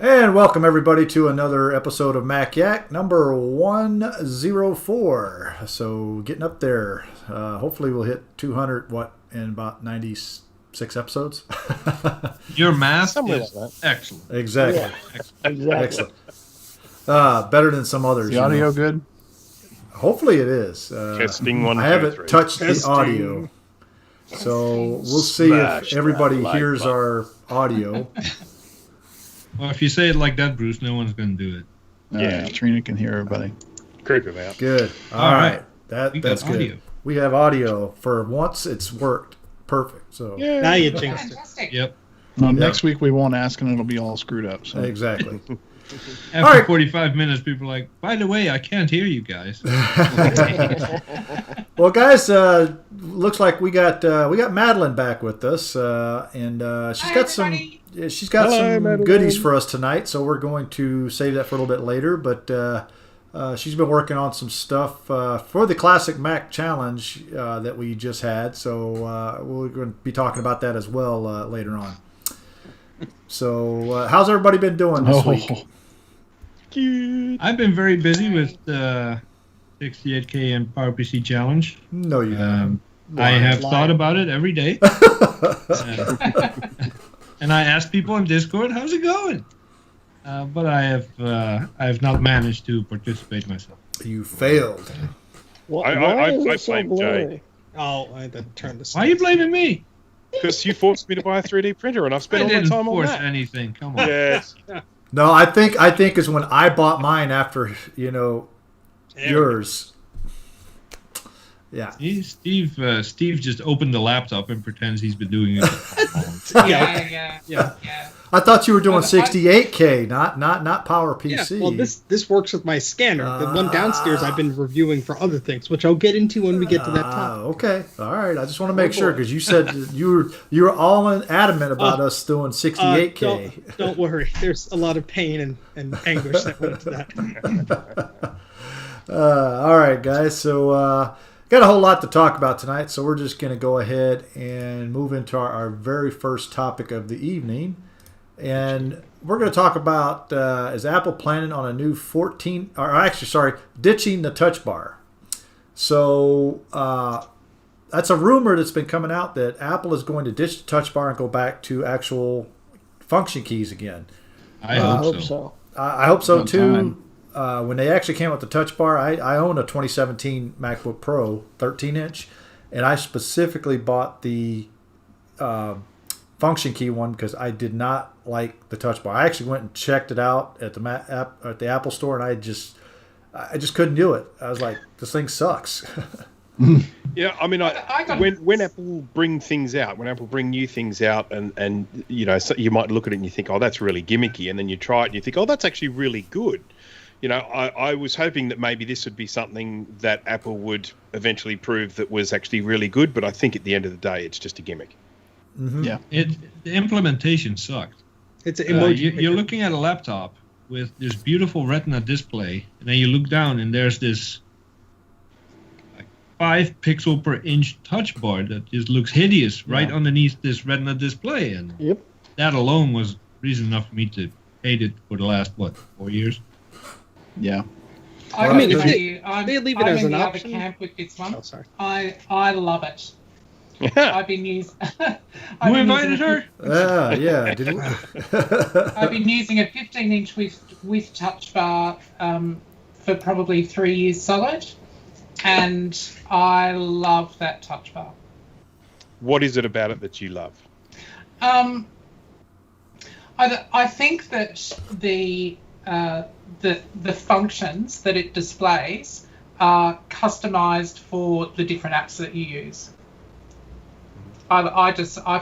And welcome everybody to another episode of Mac Yak, number 104. So getting up there. Hopefully we'll hit 200 in about 96 episodes. Your math Somewhere is like excellent. Exactly. Yeah. Exactly. Excellent. Better than some others. Is the audio good? Hopefully it is. Testing one, I two, haven't three. touched the Testing. audio. So we'll see Smash if everybody that like hears button. our audio. Well, if you say it like that, Bruce, no one's going to do it. Yeah. Trina can hear everybody. Creep him out. Good. All right. That's We got good. audio. We have audio. For once, it's worked perfect. So Now you jinxed it. Fantastic. Yep. Next week we won't ask, and it'll be all screwed up. So exactly. After All right. 45 minutes, people are like, by the way, I can't hear you guys. Well, guys, looks like we got Madeleine back with us, and she's Hi, got some everybody. Hello, Madeleine. goodies for us tonight. So we're going to save that for a little bit later. But she's been working on some stuff for the Classic Mac Challenge that we just had. So we're going to be talking about that as well later on. So how's everybody been doing this week? I've been very busy with the 68K and PowerPC Challenge. No, you haven't. I have thought about it every day. And I asked people on Discord, how's it going? But I have not managed to participate myself. You failed. I blame Jay. Oh, I had to turn this. Why are you blaming me? Because you forced me to buy a 3D printer, and I've I spent all my didn't time on force that. anything. Come on. Yes. No, I think is when I bought mine after yours. Yeah. Steve just opened the laptop and pretends he's been doing it. Yeah. I thought you were doing Well, 68K, not Power PC. Yeah, well, this works with my scanner. The one downstairs I've been reviewing for other things, which I'll get into when we get to that topic. Okay, all right. I just want to make sure because you said you were all adamant about us doing 68K. Don't worry. There's a lot of pain and anguish that went into that. All right, guys. So got a whole lot to talk about tonight, so we're just going to go ahead and move into our very first topic of the evening. And we're going to talk about is Apple planning on a new ditching the touch bar. So that's a rumor that's been coming out that Apple is going to ditch the touch bar and go back to actual function keys again. I hope so. I hope so About too. When they actually came out with the touch bar, I own a 2017 MacBook Pro 13-inch, and I specifically bought the function key one because I did not like the touch bar. I actually went and checked it out at the Apple store, and I just couldn't do it. I was like, this thing sucks. Yeah, I mean, when Apple bring things out, when Apple bring new things out, and so you might look at it and you think, oh, that's really gimmicky, and then you try it and you think, oh, that's actually really good. I was hoping that maybe this would be something that Apple would eventually prove that was actually really good, but I think at the end of the day, it's just a gimmick. Mm-hmm. Yeah. The implementation sucked. It's an emoji. You're looking at a laptop with this beautiful Retina display, and then you look down and there's this 5 pixel per inch touch bar that just looks hideous right underneath this Retina display, and that alone was reason enough for me to hate it for the last 4 years. Yeah. I mean, if I'm leave it as in an the option. other camp with this one. Oh, sorry. I love it. I've been using. Who invited her? Yeah. Did I've been using a 15-inch with touch bar for probably 3 years solid, and I love that touch bar. What is it about it that you love? I think that the functions that it displays are customized for the different apps that you use. I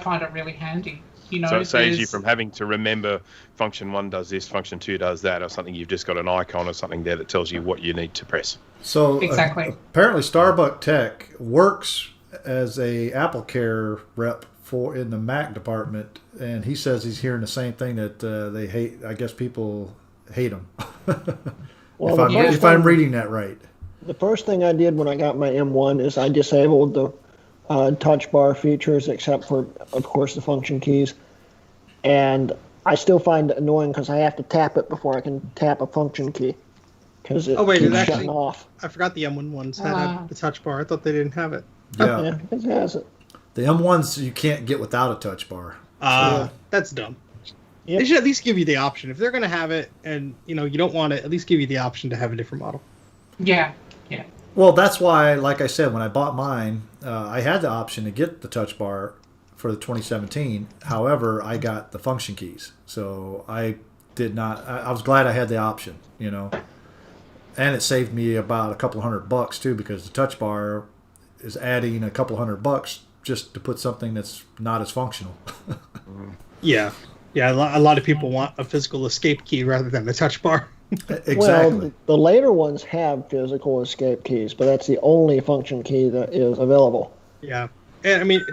find it really handy. So it saves you from having to remember function 1 does this, function 2 does that, or something. You've just got an icon or something there that tells you what you need to press. So exactly. Apparently Starbuck Tech works as a Apple Care rep in the Mac department, and he says he's hearing the same thing that they hate. I guess people hate them. Well, if I'm reading that right. The first thing I did when I got my M1 is I disabled the touch bar features, except for, of course, the function keys. And I still find it annoying because I have to tap it before I can tap a function key. Because it keeps shutting off. I forgot the M1 ones had the touch bar. I thought they didn't have it. Yeah, it has it. The M1s you can't get without a touch bar. That's dumb. Yep. They should at least give you the option. If they're going to have it and you don't want it, at least give you the option to have a different model. Yeah. Well, that's why, like I said, when I bought mine, I had the option to get the touch bar for the 2017. However, I got the function keys. So I did not, I was glad I had the option, And it saved me about a couple $100 too, because the touch bar is adding a couple $100 just to put something that's not as functional. Yeah. A lot of people want a physical escape key rather than a touch bar. Exactly. Well, the later ones have physical escape keys, but that's the only function key that is available. Yeah. And I mean,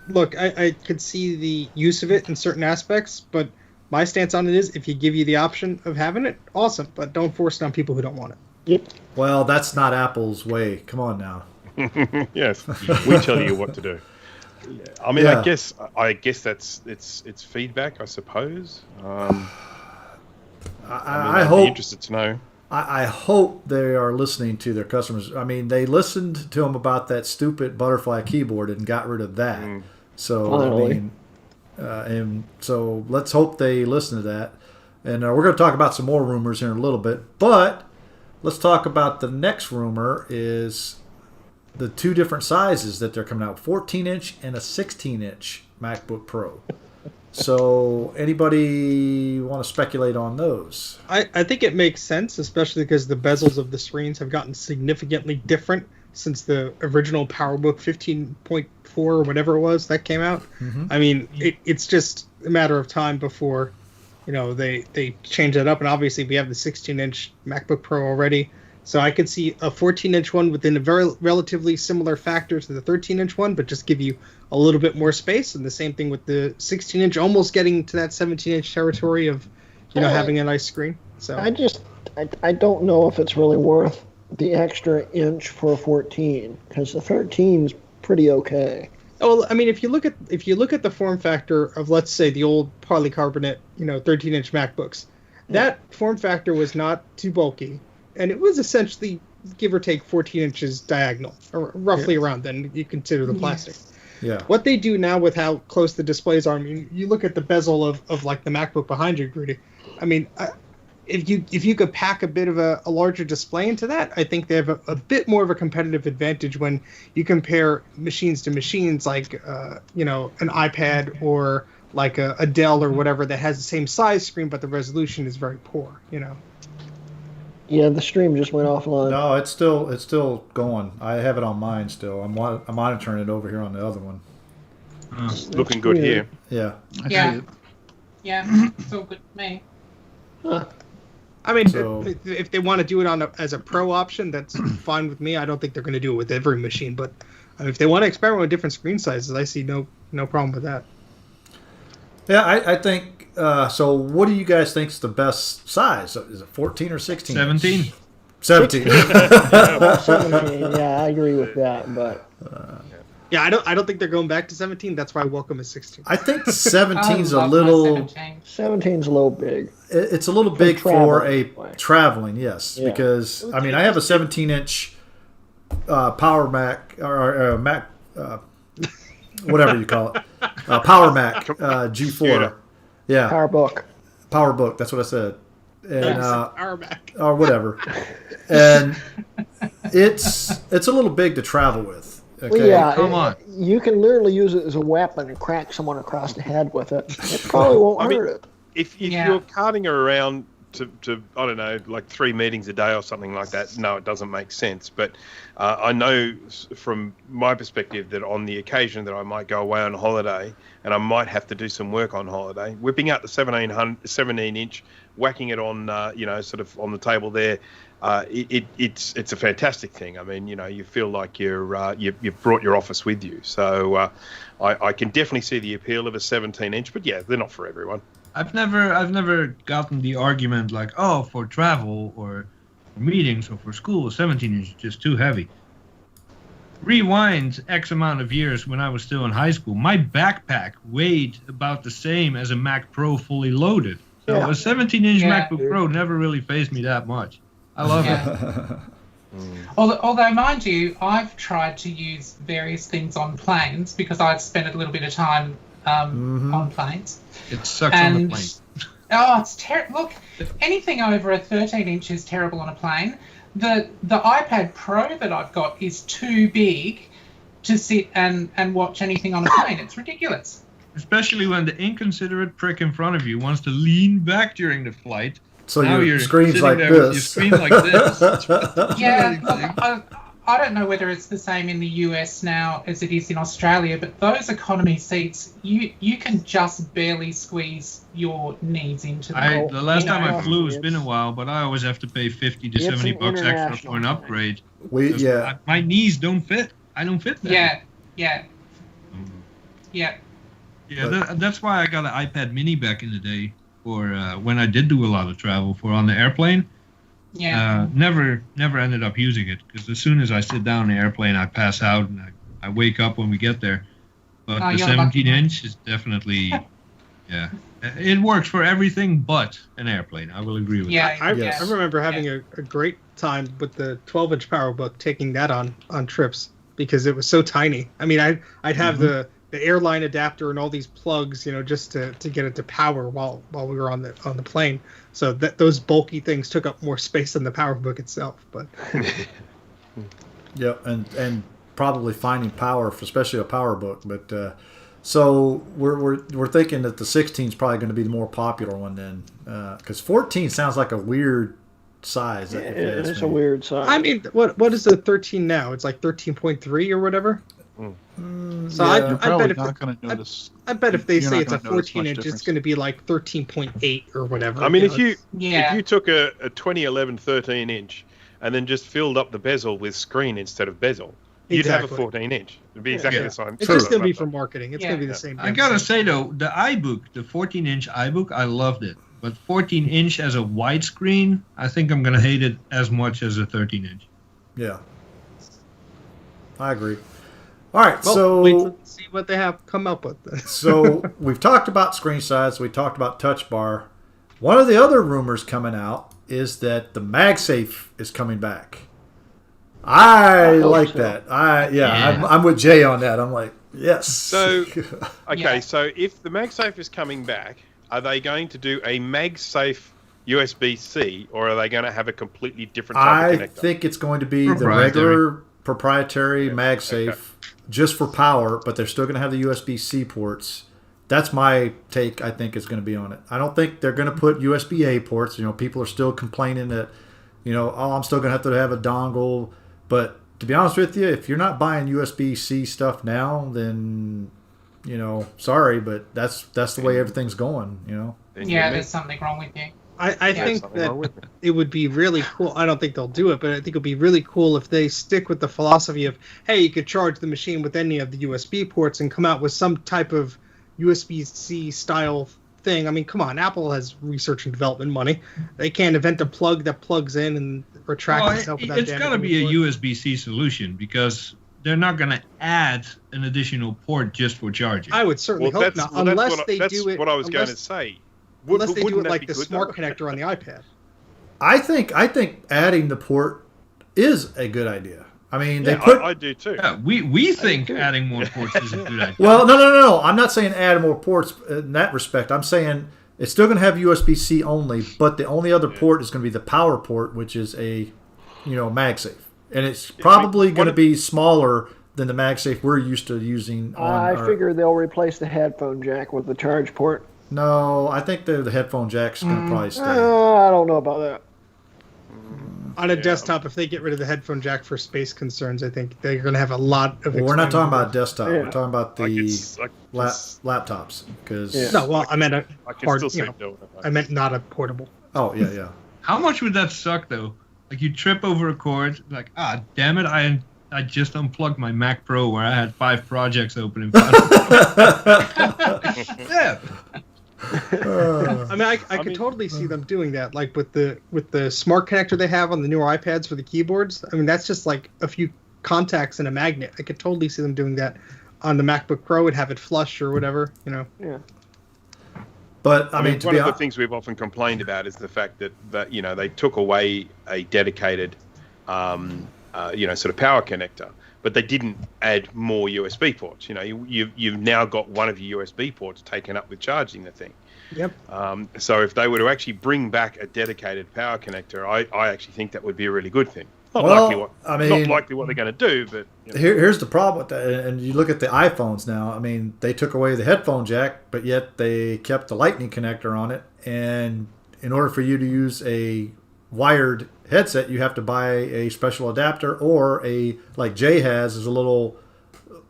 look, I could see the use of it in certain aspects, but my stance on it is if you give you the option of having it, awesome, but don't force it on people who don't want it. Yep. Well, that's not Apple's way. Come on now. Yes, we tell you what to do. I mean, Yeah. I guess that's it's feedback, I suppose. I I'd hope. be interested to know. I hope they are listening to their customers. I mean, they listened to them about that stupid butterfly keyboard and got rid of that. So Finally. I mean, and so let's hope they listen to that. And we're going to talk about some more rumors here in a little bit, but let's talk about the next rumor is the two different sizes that they're coming out, 14-inch and a 16-inch MacBook Pro. So anybody want to speculate on those? I think it makes sense, especially because the bezels of the screens have gotten significantly different since the original PowerBook 15.4 or whatever it was that came out. Mm-hmm. I mean, it's just a matter of time before, they change that up. And obviously we have the 16-inch MacBook Pro already. So I could see a 14-inch one within a very relatively similar factors to the 13-inch one, but just give you a little bit more space. And the same thing with the 16-inch, almost getting to that 17-inch territory of, having a nice screen. So I don't know if it's really worth the extra inch for a 14 because the 13's pretty okay. Well, I mean, if you look at the form factor of, let's say, the old polycarbonate, 13-inch MacBooks, that form factor was not too bulky. And it was essentially, give or take, 14 inches diagonal, or roughly around then, you consider the plastic. Yeah. What they do now with how close the displays are, I mean, you look at the bezel of like the MacBook behind you, Grudy. I mean, if you could pack a bit of a larger display into that, I think they have a bit more of a competitive advantage when you compare machines to machines like, an iPad or like a Dell or whatever that has the same size screen, but the resolution is very poor, Yeah, the stream just went offline. No, it's still going. I have it on mine still. I'm monitoring it over here on the other one. Looking good here. Yeah. I see it. Yeah, it's all good for me. Huh. I mean, So- if they want to do it as a pro option, that's fine with me. I don't think they're going to do it with every machine, but if they want to experiment with different screen sizes, I see no problem with that. Yeah, I think. So, what do you guys think is the best size? Is it 14 or 16? 17. 17. 17, yeah, I agree with that, but Yeah, I don't think they're going back to 17. That's why I welcome a 16. I think 17's I a love little. my 17. 17's a little big. It's a little big for a traveling. traveling, yes. Yeah. Because I mean, I have a 17-inch Power Mac or Mac, whatever you call it, Power Mac G4. Computer. Yeah, PowerBook. That's what I said. And Our Mac. or whatever. And it's a little big to travel with. Okay. Well, yeah, Come on. You can literally use it as a weapon and crack someone across the head with it. It probably won't I mean, hurt it. If Yeah. you're carting her around to I don't know, like 3 meetings a day or something like that, no, it doesn't make sense. But I know from my perspective that on the occasion that I might go away on holiday and I might have to do some work on holiday, whipping out the 17-inch, whacking it on, sort of on the table there, it's a fantastic thing. I mean, you feel like you've brought your office with you. So I can definitely see the appeal of a 17-inch, but yeah, they're not for everyone. I've never gotten the argument like, oh, for travel or for meetings or for school, 17 is just too heavy. rewind X amount of years when I was still in high school, my backpack weighed about the same as a Mac Pro fully loaded. So a 17-inch MacBook Pro never really fazed me that much. I love it. Although, mind you, I've tried to use various things on planes because I've spent a little bit of time on planes. It sucks on the plane. Oh, it's terrible. Look, anything over a 13-inch is terrible on a plane. The iPad Pro that I've got is too big to sit and watch anything on a plane. It's ridiculous. Especially when the inconsiderate prick in front of you wants to lean back during the flight. So now your you're screen's sitting like there with this. your screen like this. Yeah, look, I don't know whether it's the same in the US now as it is in Australia, but those economy seats, you can just barely squeeze your knees into them. The last time I flew, it's been a while, but I always have to pay $50 to $70 extra for an upgrade. My knees don't fit. I don't fit there. Yeah. That's why I got an iPad Mini back in the day for when I did do a lot of travel for on the airplane. Yeah. Never ended up using it because as soon as I sit down in the airplane, I pass out and I wake up when we get there. But the 17-inch is definitely, it works for everything but an airplane. I will agree with that. I remember having a great time with the 12-inch PowerBook, taking that on trips because it was so tiny. I mean, I'd have the airline adapter and all these plugs, just to get it to power while we were on the plane. So those bulky things took up more space than the PowerBook itself. But and probably finding power, especially a PowerBook. But so we're thinking that the 16 is probably going to be the more popular one then, because 14 sounds like a weird size. It's a weird size. I mean, what is the 13 now? It's like 13.3 or whatever. So I bet if they say it's a 14-inch, it's going to be like 13.8 or whatever. I mean, if you took a 2011 13-inch and then just filled up the bezel with screen instead of bezel, you'd have a 14-inch. It'd be exactly the same. It's just going to be for marketing. It's going to be the same. I gotta say though, the iBook, the 14-inch iBook, I loved it. But 14-inch as a widescreen, I think I'm going to hate it as much as a 13-inch. Yeah, I agree. All right, wait to see what they have come up with. So we've talked about screen size. We talked about touch bar. One of the other rumors coming out is that the MagSafe is coming back. I like that. I'm with Jay on that. I'm like, yes. So, so if the MagSafe is coming back, are they going to do a MagSafe USB-C, or are they going to have a completely different type of connector? I think it's going to be the regular proprietary MagSafe. Just for power, but they're still going to have the USB-C ports. That's my take, I think, is going to be on it. I don't think they're going to put USB-A ports. People are still complaining that, I'm still going to have a dongle. But to be honest with you, if you're not buying USB-C stuff now, then, sorry, but that's the way everything's going, Yeah, there's something wrong with you. I think that it would be really cool. I don't think they'll do it, but I think it would be really cool if they stick with the philosophy of, hey, you could charge the machine with any of the USB ports and come out with some type of USB-C style thing. I mean, come on, Apple has research and development money. They can't invent a plug that plugs in and retracts itself without damaging. It's got to be a USB-C solution because they're not going to add an additional port just for charging. I would certainly hope not, unless they do it. What I was going to say. Unless they do it like the smart connector on the iPad. I think adding the port is a good idea. I mean, I do too. Yeah, we think adding more ports is a good idea. Well, no. I'm not saying add more ports in that respect. I'm saying it's still going to have USB-C only, but the only other port is going to be the power port, which is a, MagSafe, and it's probably going to be smaller than the MagSafe we're used to using. I figure they'll replace the headphone jack with the charge port. No, I think the headphone jack's going to probably stay. I don't know about that. On a desktop, if they get rid of the headphone jack for space concerns, I think they're going to have a lot of. Well, we're not talking about desktop. Yeah. We're talking about the laptops. No, well, I meant I meant not a portable. Oh yeah. How much would that suck though? Like you trip over a cord, like damn it, I just unplugged my Mac Pro where I had 5 projects open in front of me. Yeah. I mean, I could totally see them doing that, like with the smart connector they have on the newer iPads for the keyboards. I mean, that's just like a few contacts and a magnet. I could totally see them doing that on the MacBook Pro and have it flush or whatever, you know. Yeah. But I mean, one of the things we've often complained about is the fact that you know, they took away a dedicated, you know, sort of power connector, but they didn't add more USB ports. You know, you've now got one of your USB ports taken up with charging the thing. Yep. So if they were to actually bring back a dedicated power connector, I actually think that would be a really good thing. Not likely what they're going to do, but you know. Here's the problem with that. And you look at the iPhones now. I mean, they took away the headphone jack, but yet they kept the Lightning connector on it. And in order for you to use a wired headset, you have to buy a special adapter, or like Jay has, is a little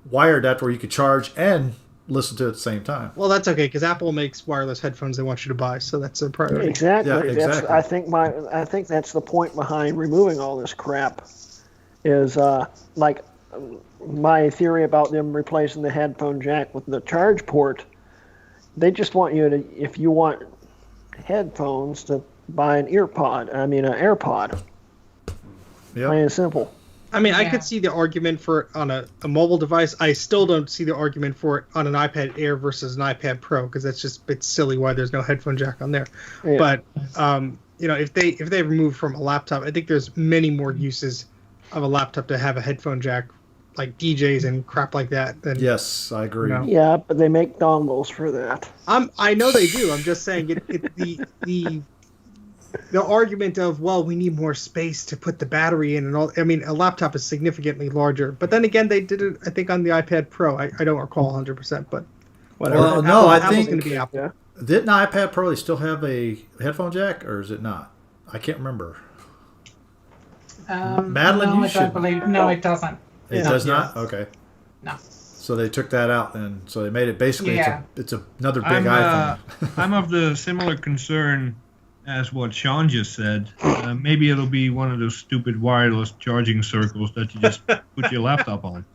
wire adapter where you could charge and listen to it at the same time. Well, that's okay, because Apple makes wireless headphones they want you to buy, so that's a priority. Exactly. Yeah, exactly. I think that's the point behind removing all this crap. Is like my theory about them replacing the headphone jack with the charge port. They just want you to, if you want headphones, to buy an AirPod. Yep. Plain and simple. I mean, I could see the argument for it on a mobile device. I still don't see the argument for it on an iPad Air versus an iPad Pro, because it's silly why there's no headphone jack on there. Yeah. But you know, if they remove from a laptop, I think there's many more uses of a laptop to have a headphone jack, like DJs and crap like that. Than, yes, I agree. You know. Yeah, but they make dongles for that. I know they do. I'm just saying the argument of, well, we need more space to put the battery in and all. I mean, a laptop is significantly larger. But then again, they did it, I think, on the iPad Pro. I don't recall 100%, but whatever. Well, no, I think going to be Apple. Yeah. Didn't iPad Pro they still have a headphone jack, or is it not? I can't remember. Madeleine, no, it doesn't. It does not? Okay. No. So they took that out then. So they made it basically, it's another big iPhone. I'm of the similar concern as what Sean just said. Maybe it'll be one of those stupid wireless charging circles that you just put your laptop on.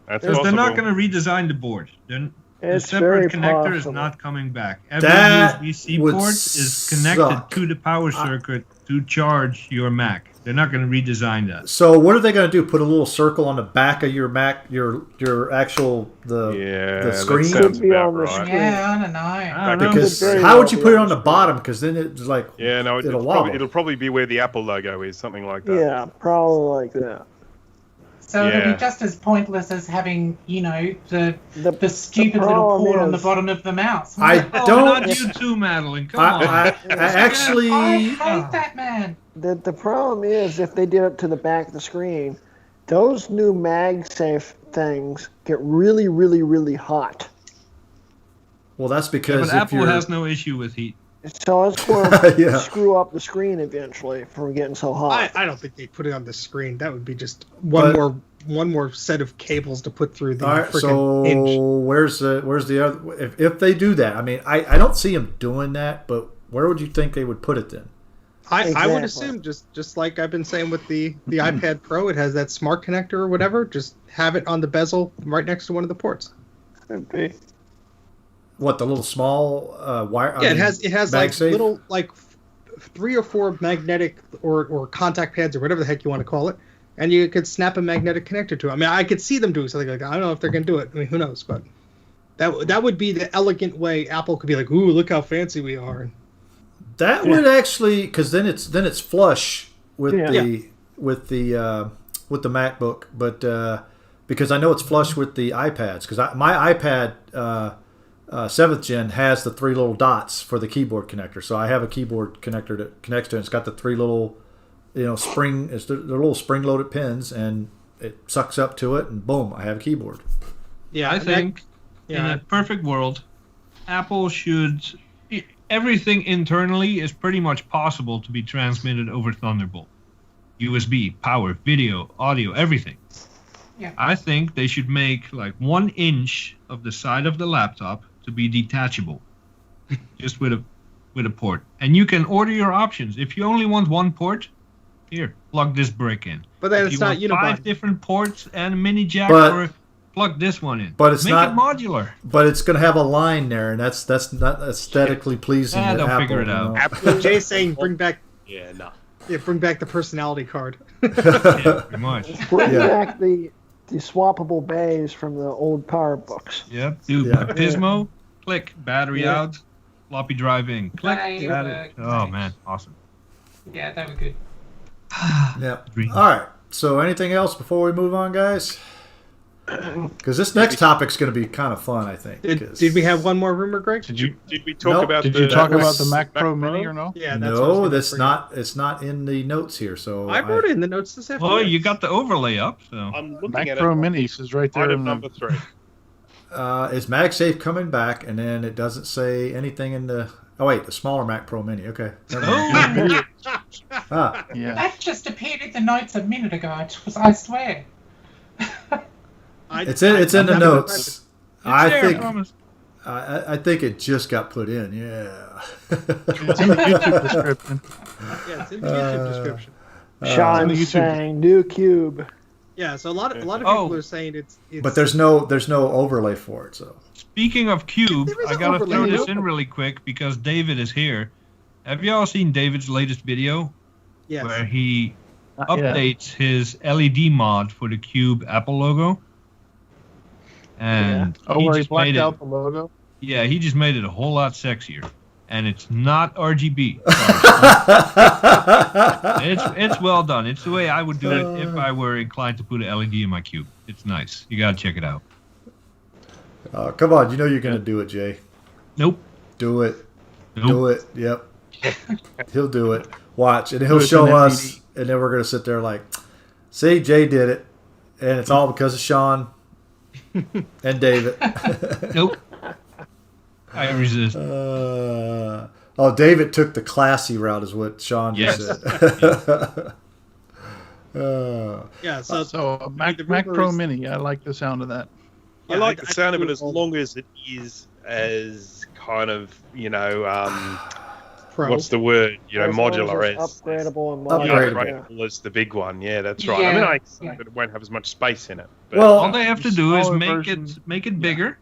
That's Because they're not possible. going to redesign the board. The It's separate very connector is possible. not coming back. Every That USB-C would port is connected suck. to the power circuit to charge your Mac. They're not going to redesign that. So what are they going to do? Put a little circle on the back of your Mac, your actual the screen? That sounds Could be about on the right. screen. Yeah, I don't know. I don't know. Because Very how would well you put it on be the bottom? Because then it's like it'll wobble. It'll probably be where the Apple logo is, something like that. Yeah, probably like that. So it'll Yeah. be just as pointless as having, you know, the stupid little problem port on the is- bottom of the mouse. I Oh, don't. not you too, Madeleine. Come on. I actually. I hate that, man. The problem is, if they did it to the back of the screen, those new MagSafe things get really, really, really hot. Well, that's Yeah, because but if Apple you're, has no issue with heat. So it's going to Yeah. screw up the screen eventually from getting so hot. I don't think they'd put it on the screen. That would be just one more set of cables to put through the All right, freaking so inch. where's the other? If they do that, I mean, I don't see them doing that, but where would you think they would put it then? I would Exactly. assume just like I've been saying with the iPad Pro, it has that smart connector or whatever. Just have it on the bezel right next to one of the ports. Could be. What, the little small wire? Yeah, it has like MagSafe? little like 3 or 4 magnetic or contact pads or whatever the heck you want to call it, and you could snap a magnetic connector to it. I mean, I could see them doing something like that. I don't know if they're going to do it. I mean, who knows? But that would be the elegant way Apple could be like, "Ooh, look how fancy we are." That would actually, because then it's flush with Yeah. with the MacBook, but because I know it's flush with the iPads, because my iPad 7th gen has the 3 little dots for the keyboard connector, so I have a keyboard connector that connects to it. It's got the 3 little spring, it's the little spring loaded pins, and it sucks up to it, and boom, I have a keyboard. Yeah, I think in yeah. a perfect world, Apple should. Everything internally is pretty much possible to be transmitted over Thunderbolt. USB, power, video, audio, everything. Yeah. I think they should make like 1 inch of the side of the laptop to be detachable, just with a port. And you can order your options. If you only want 1 port, here, plug this brick in. But then if it's you not want 5 unibody. different ports and a mini jack, But- or plug this one in. But it's Make not- it modular. But it's going to have a line there, and that's not aesthetically pleasing. Yeah, to they'll Apple, figure it you out. know. Apple, Jay's saying bring back. yeah, no. Yeah, bring back the personality card. Yeah, pretty much. Bring back the swappable bays from the old power books. Yep. Do Pismo, click, battery out, floppy drive in, click. Oh man, awesome. Yeah, they were good. Yep. All right. So anything else before we move on, guys? Because this next topic's going to be kind of fun, I think. Did we have one more rumor, Greg? Did we talk about? Did you talk about the Mac Pro Mini or no? Yeah, no, that's not. It's not in the notes here. So I wrote it in the notes this afternoon. Well, you got the overlay up. So I'm looking Mac at Pro it. Mini is right there. Item number 3. is MagSafe coming back? And then it doesn't say anything in the. Oh wait, the smaller Mac Pro Mini. Okay. oh, Yeah. That just appeared in the notes a minute ago. I swear. It's in the notes. I there, think. Thomas. I think it just got put in. Yeah. It's in the YouTube description. Yeah, it's in the YouTube description. Sean YouTube. saying new cube. Yeah, so a lot of people are saying it's But there's no overlay for it. So Speaking of Cube, There is I an gotta overlay. throw this in really quick because David is here. Have y'all seen David's latest video yes. where he Yeah. updates his LED mod for the Cube Apple logo? And Oh, where he just blacked made it, out the logo? yeah, he just made it a whole lot sexier, and it's not RGB. it's well done. It's the way I would do it if I were inclined to put an LED in my Cube. It's nice. You gotta check it out. come on, you know you're gonna do it, Jay. Nope. Do it. Nope. Do it. Yep. He'll do it. Watch, and he'll Do it show in us, and then we're gonna sit there like, see, Jay did it, and it's all because of Sean and David. Nope. I resist. David took the classy route, is what Sean just Yes. said. Yeah, so So Mac the Pro rumor is- Mini, I like the sound of that. I like the sound of it as long as it is as kind of, Pro. what's the word? As long as Modular it's as upgradable and Upgradable. modular. upgradable as the big one. Yeah, that's right. Yeah, I mean, I accept yeah. that it won't have as much space in it. But Well, All they have to do is Smaller make version. it bigger.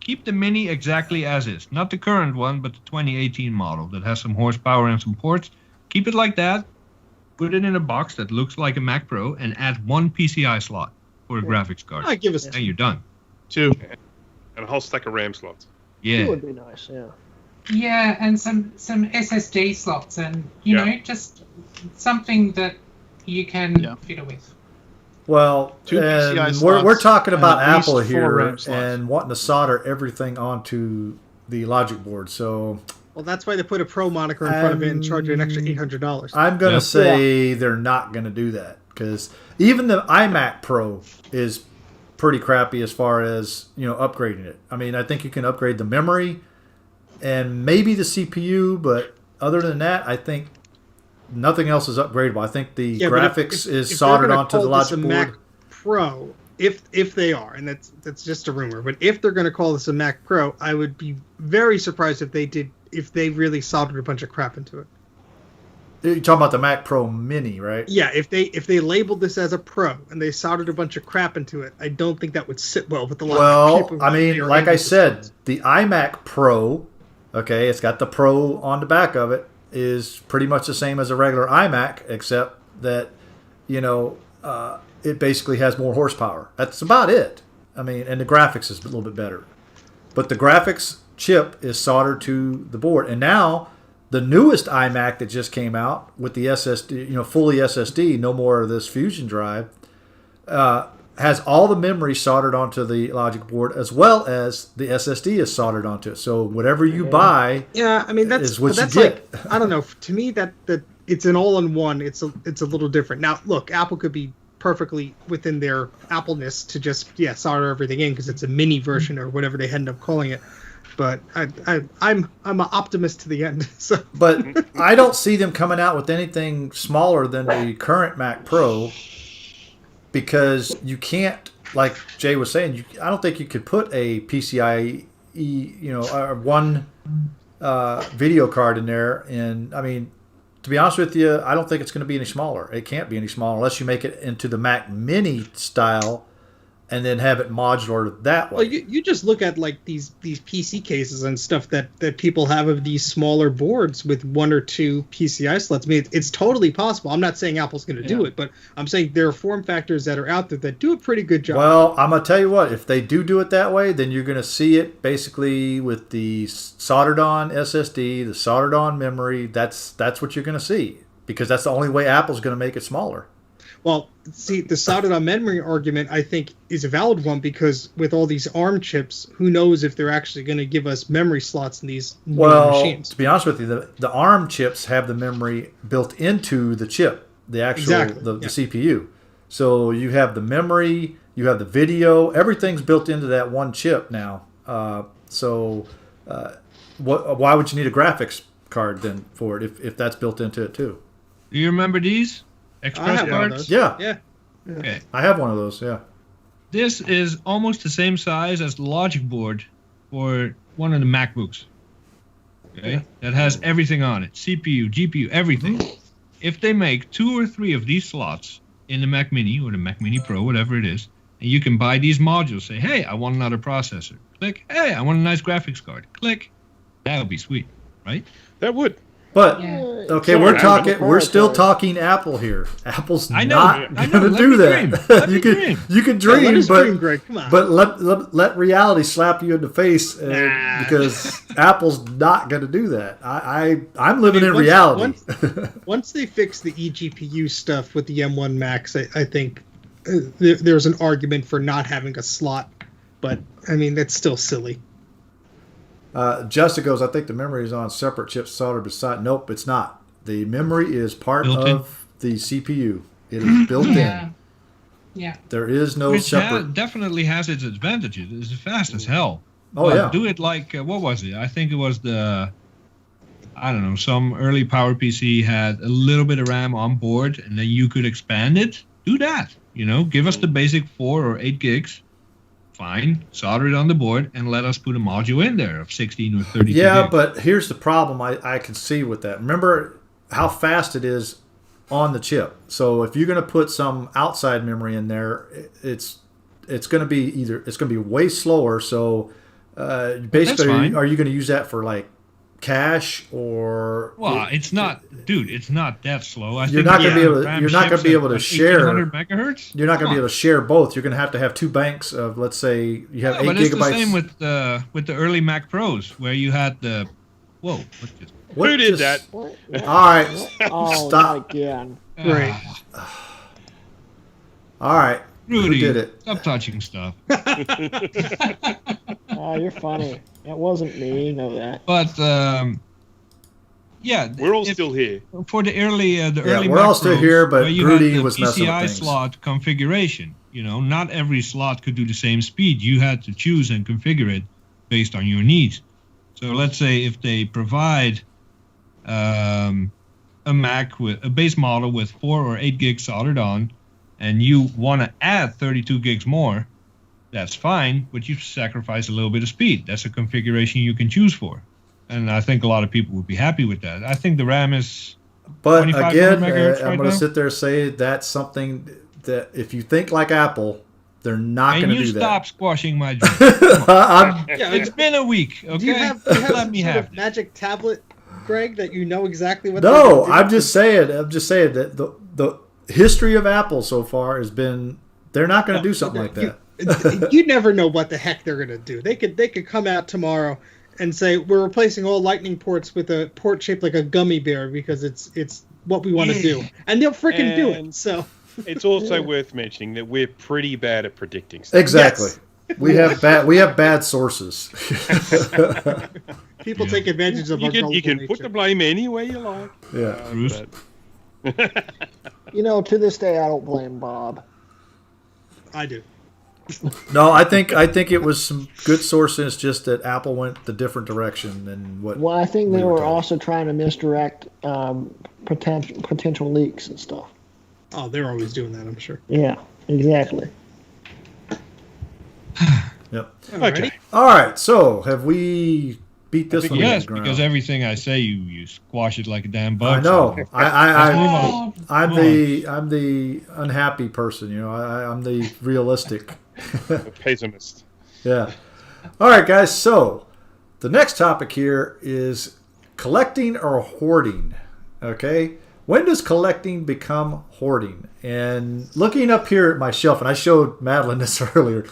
Keep the Mini exactly as is. Not the current one, but the 2018 model that has some horsepower and some ports. Keep it like that. Put it in a box that looks like a Mac Pro and add one PCI slot for a graphics card. I give us And you're done. 2. and a whole stack of RAM slots. It Yeah. would be nice, yeah. Yeah, and some SSD slots, and Yeah. just something that you can Yeah. fiddle with. Well, 2 and PCI we're slots talking and about at least Apple 4 here RAM slots. and wanting to solder everything onto the logic board. So Well, that's why they put a Pro moniker in front of it and charge you an extra $800. I'm going to Yep. say they're not going to do that because even the iMac Pro is pretty crappy as far as upgrading it. I mean, I think you can upgrade the memory and maybe the CPU, but other than that, I think nothing else is upgradable. I think the Yeah, but graphics is if soldered they're gonna onto the call this logic a board. Mac Pro, if they are, and that's just a rumor, but if they're going to call this a Mac Pro, I would be very surprised if they really soldered a bunch of crap into it. You're talking about the Mac Pro Mini, right? Yeah, if they labeled this as a Pro and they soldered a bunch of crap into it, I don't think that would sit well with a lot of Well, people. I they mean, are like able I to said, solve. the iMac Pro, okay, it's got the Pro on the back of it, is pretty much the same as a regular iMac, except that, it basically has more horsepower. That's about it. I mean, and the graphics is a little bit better. But the graphics chip is soldered to the board. And now, the newest iMac that just came out with the SSD, fully SSD, no more of this Fusion drive, has all the memory soldered onto the logic board as well as the SSD is soldered onto it. So whatever you buy, Yeah, I mean is what you that's get. like I don't know. To me, that it's an all-in-one. It's a little different. Now, look, Apple could be perfectly within their Appleness to just solder everything in because it's a mini version or whatever they end up calling it. But I'm an optimist to the end. So But I don't see them coming out with anything smaller than the current Mac Pro because you can't, like Jay was saying, I don't think you could put a PCIe, one video card in there. And I mean, to be honest with you, I don't think it's going to be any smaller. It can't be any smaller unless you make it into the Mac Mini style and then have it modular that way. Well, you just look at like these PC cases and stuff that people have of these smaller boards with 1 or 2 PCI slots. I mean, it's totally possible. I'm not saying Apple's going to do it, but I'm saying there are form factors that are out there that do a pretty good job. Well, I'm going to tell you what, if they do it that way, then you're going to see it basically with the soldered on SSD, the soldered on memory. That's what you're going to see, because that's the only way Apple's going to make it smaller. Well, see, the soldered on memory argument, I think, is a valid one, because with all these ARM chips, who knows if they're actually going to give us memory slots in these machines. To be honest with you, the ARM chips have the memory built into the chip, the actual the CPU. So you have the memory, you have the video, everything's built into that one chip now. Why would you need a graphics card then for it if that's built into it too? Do you remember these Express cards? Yeah. Okay. I have one of those. Yeah. This is almost the same size as the logic board for one of the MacBooks. Okay, that has everything on it: CPU, GPU, everything. If they make 2 or 3 of these slots in the Mac Mini or the Mac Mini Pro, whatever it is, and you can buy these modules. Say, hey, I want another processor. Click. Hey, I want a nice graphics card. Click. That would be sweet, right? That would. But okay, we're still talking Apple here. Apple's not going to do that. You can dream, but let reality slap you in the face because Apple's not going to do that. I'm living in reality. Once they fix the eGPU stuff with the M1 Max, I think there's an argument for not having a slot. But I mean, that's still silly. Justin goes, I think the memory is on separate chips soldered beside. Nope, it's not. The memory is part of the CPU. It is built in. Yeah. There is no separate. Definitely has its advantages. It's fast as hell. Oh, yeah. Do it like, what was it? I think it was some early Power PC had a little bit of RAM on board, and then you could expand it. Do that. Give us the basic 4 or 8 gigs. Fine, solder it on the board and let us put a module in there of 16 or 32 gigs. But here's the problem I can see with that. Remember how fast it is on the chip. So if you're going to put some outside memory in there, it's going to be way slower. So basically, are you going to use that for like cache or? Well, it's not that slow. You're not going to be able to share. 800 megahertz. You're not going to be able to share both. You're going to have 2 banks of, let's say, you have 8 gigabytes. But it's the same with the early Mac Pros, where you had the. Whoa! Who did that? All right, stop again. Right. All right. Rudy, who did it? Stop touching stuff. Oh, you're funny. That wasn't me, you know that. But we're all still here. For the early we're all still here, but Rudy was messing with PCI things. slot configuration. Not every slot could do the same speed. You had to choose and configure it based on your needs. So let's say if they provide a Mac with a base model with 4 or 8 gigs soldered on, and you want to add 32 gigs more, that's fine, but you sacrifice a little bit of speed. That's a configuration you can choose for. And I think a lot of people would be happy with that. I think the RAM is. But again, I'm going to sit there and say that's something that if you think like Apple, they're not going to do that. And you stop squashing my dream. It's been a week, okay? Do you have Let me have magic tablet, Greg, that you know exactly what? No, I'm just saying that the history of Apple so far has been they're not going to do something like that. You never know what the heck they're going to do. They could come out tomorrow and say we're replacing all lightning ports with a port shaped like a gummy bear because it's what we want to do, and they'll freaking do it. So it's also worth mentioning that we're pretty bad at predicting stuff. Exactly. Yes. We have bad sources. People take advantage of our gullible You can nature. put the blame any way you like. Yeah. To this day, I don't blame Bob. I do. No, I think it was some good sources. Just that Apple went the different direction than what. Well, I think they were also trying to misdirect potential leaks and stuff. Oh, they're always doing that, I'm sure. Yeah, exactly. Yep. Okay. All right. So, have we beat this one? Yes, to the ground? because everything I say, you squash it like a damn bug. I know. So I'm the unhappy person. I'm the realistic. A pessimist. Yeah. All right, guys. So the next topic here is collecting or hoarding. Okay. When does collecting become hoarding? And looking up here at my shelf, and I showed Madeleine this earlier,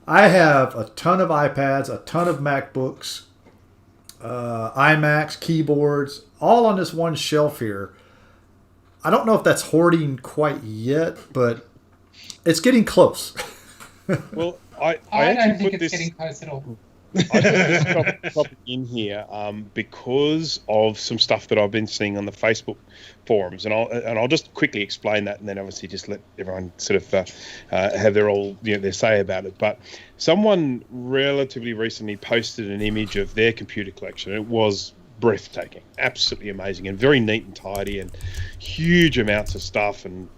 I have a ton of iPads, a ton of MacBooks, iMacs, keyboards, all on this one shelf here. I don't know if that's hoarding quite yet, but it's getting close. Well, I I don't actually think put it's this. getting close at all. I put this topic in here because of some stuff that I've been seeing on the Facebook forums, and I'll just quickly explain that, and then obviously just let everyone sort of have their say about it. But someone relatively recently posted an image of their computer collection. It was breathtaking, absolutely amazing, and very neat and tidy, and huge amounts of stuff, and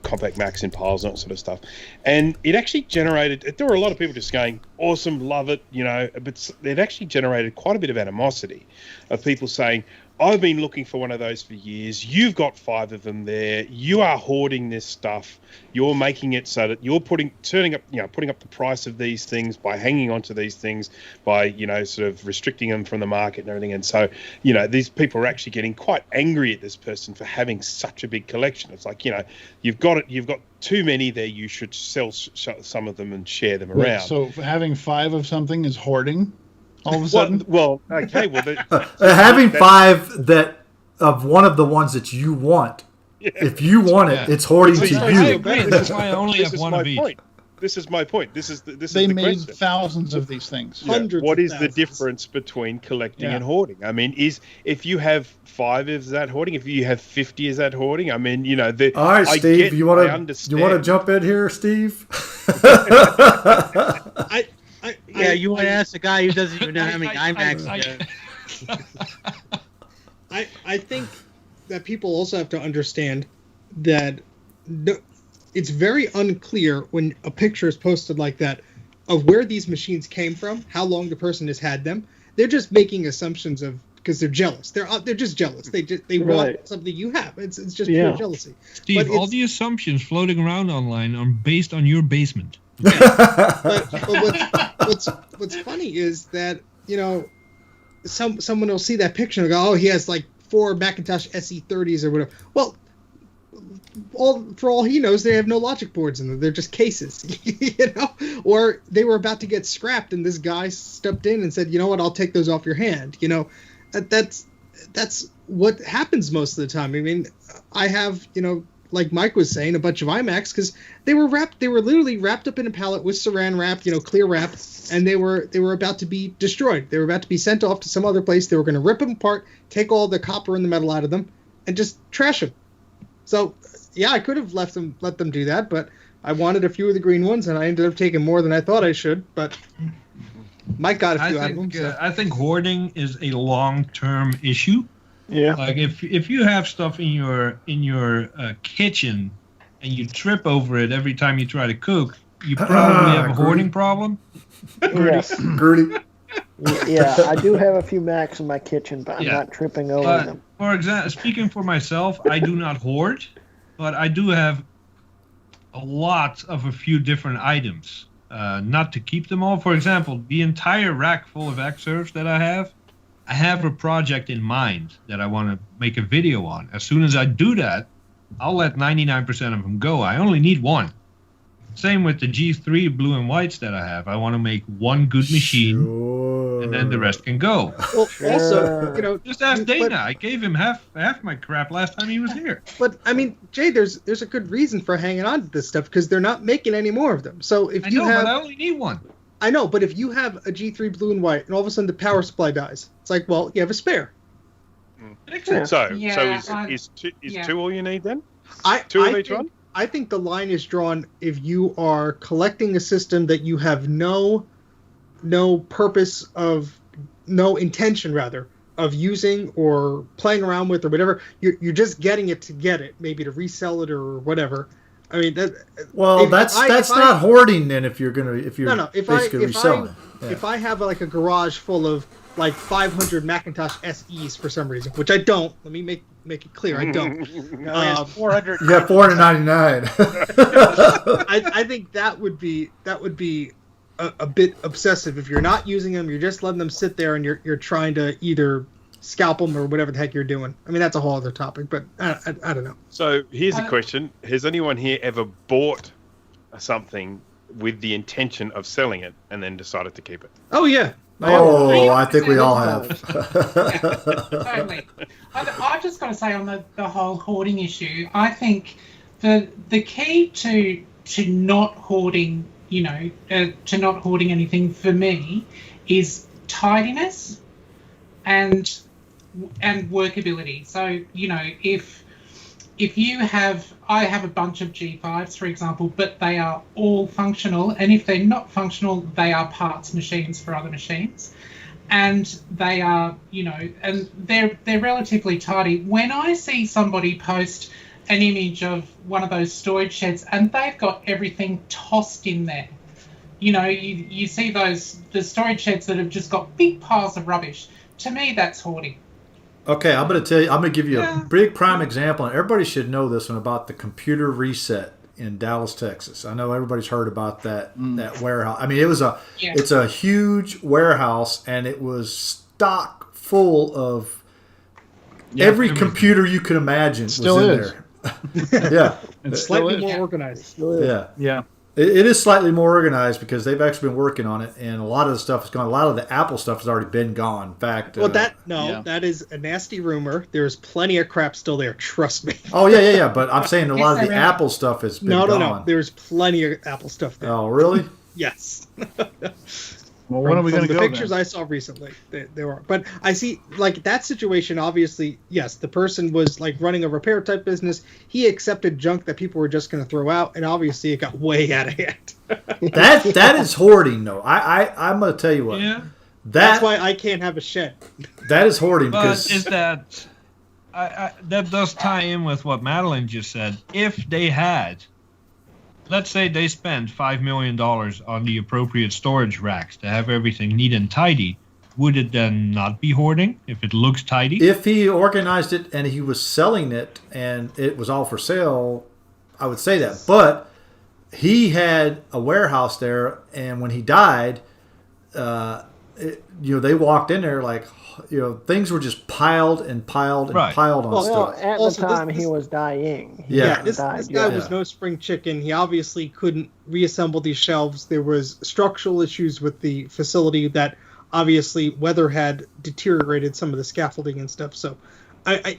compact Macs in piles and that sort of stuff. And it actually generated, there were a lot of people just going, awesome, love it, but it actually generated quite a bit of animosity of people saying, I've been looking for one of those for years. You've got 5 of them there. You are hoarding this stuff. You're making it so that you're putting up the price of these things by hanging on to these things, by sort of restricting them from the market and everything. And so these people are actually getting quite angry at this person for having such a big collection. It's like you've got too many there. You should sell some of them and share them around. So having 5 of something is hoarding. All of a sudden? Well, okay. Well, having 5 that of one of the ones that you want, if you want it, it's hoarding to I you. agree. That's why I only have one of each. This is my point. This is the They made question. thousands of these things. Hundreds What of is the thousands. difference between collecting Yeah. and hoarding? I mean, if you have 5, is that hoarding? If you have 50, is that hoarding? I mean, All right, Steve, you want to jump in here, Steve? You want to ask the guy who doesn't even know how many iMacs he has. I think that people also have to understand that it's very unclear when a picture is posted like that of where these machines came from, how long the person has had them. They're just making assumptions because they're jealous. They're just jealous. They want something you have. It's just pure jealousy. Steve, all the assumptions floating around online are based on your basement. but what's funny is that someone will see that picture and go, oh, he has like 4 Macintosh SE30s or whatever. Well, for all he knows, they have no logic boards in them. They're just cases, or they were about to get scrapped, and this guy stepped in and said, you know what, I'll take those off your hand. That's what happens most of the time. I mean, I have, like Mike was saying, a bunch of iMacs because they were literally wrapped up in a pallet with saran wrap, clear wrap, and they were about to be destroyed. They were about to be sent off to some other place. They were going to rip them apart, take all the copper and the metal out of them, and just trash them. So, yeah, I could have let them do that, but I wanted a few of the green ones, and I ended up taking more than I thought I should. But Mike got a few out of them. So. I think hoarding is a long-term issue. Yeah. Like if you have stuff in your kitchen and you trip over it every time you try to cook, you probably have a hoarding problem. Yes. Gertie. Yeah, I do have a few Macs in my kitchen, but I'm not tripping over them. For example, speaking for myself, I do not hoard, but I do have a lot of a few different items. Not to keep them all. For example, the entire rack full of Xserves that I have a project in mind that I want to make a video on. As soon as I do that, I'll let 99% of them go. I only need one. Same with the G3 blue and whites that I have. I want to make one good machine, and then the rest can go. Well, also, Just ask Dana. I gave him half my crap last time he was here. But I mean, Jay, there's a good reason for hanging on to this stuff because they're not making any more of them. So if I you know, have, but I only need one. I know, but if you have a G3 blue and white, and all of a sudden the power supply dies, it's like, well, you have a spare. So Yeah, is 2 all you need then? I 2 of each one? I think the line is drawn if you are collecting a system that you have no purpose of, no intention rather of using or playing around with or whatever. You're just getting it to get it, maybe to resell it or whatever. I mean that. Well, that's not hoarding then. If you're basically reselling it. Yeah. If I have a garage full of like 500 Macintosh SEs for some reason, which I don't, let me make make it clear, I don't. No, it's 400. You got 499. I think that would be a bit obsessive. If you're not using them, you're just letting them sit there, and you're trying to either scalp them or whatever the heck you're doing. I mean, that's a whole other topic, but I don't know. So here's a question: has anyone here ever bought something with the intention of selling it and then decided to keep it? Oh yeah. Oh, I think we all have. Totally. I've just got to say on the whole hoarding issue, I think the key to not hoarding, to not hoarding anything for me is tidiness and workability. So, if you I have a bunch of G5s, for example, but they are all functional, and if they're not functional, they are parts machines for other machines, and they are, and they're relatively tidy. When I see somebody post an image of one of those storage sheds and they've got everything tossed in there, you see the storage sheds that have just got big piles of rubbish. To me, that's hoarding. Okay, I'm going to give you a big prime example, and everybody should know this one about the computer reset in Dallas, Texas. I know everybody's heard about that warehouse. I mean, it's a huge warehouse, and it was stock full of every computer you could imagine was in there. Yeah. It's slightly more organized. Yeah. It is slightly more organized because they've actually been working on it, and a lot of the stuff is gone. A lot of the Apple stuff has already been gone. In fact, that is a nasty rumor. There's plenty of crap still there. Trust me. Oh yeah. But I'm saying a lot of the Apple stuff has been gone. No. There's plenty of Apple stuff there. Oh really? Yes. Well, when are we going to go? The pictures I saw recently, there are. But I see, like, that situation, obviously, yes, the person was, like, running a repair type business. He accepted junk that people were just going to throw out, and obviously it got way out of hand. that is hoarding, though. I'm going to tell you what. Yeah. That's why I can't have a shed. That is hoarding. But is that... that does tie in with what Madeleine just said. If they had... Let's say they spend $5 million on the appropriate storage racks to have everything neat and tidy. Would it then not be hoarding if it looks tidy? If he organized it and he was selling it and it was all for sale, I would say that. But he had a warehouse there, and when he died, they walked in there like, things were just piled and piled and piled on stuff. At the time, he was dying. This guy was no spring chicken. He obviously couldn't reassemble these shelves. There was structural issues with the facility that obviously weather had deteriorated some of the scaffolding and stuff. So,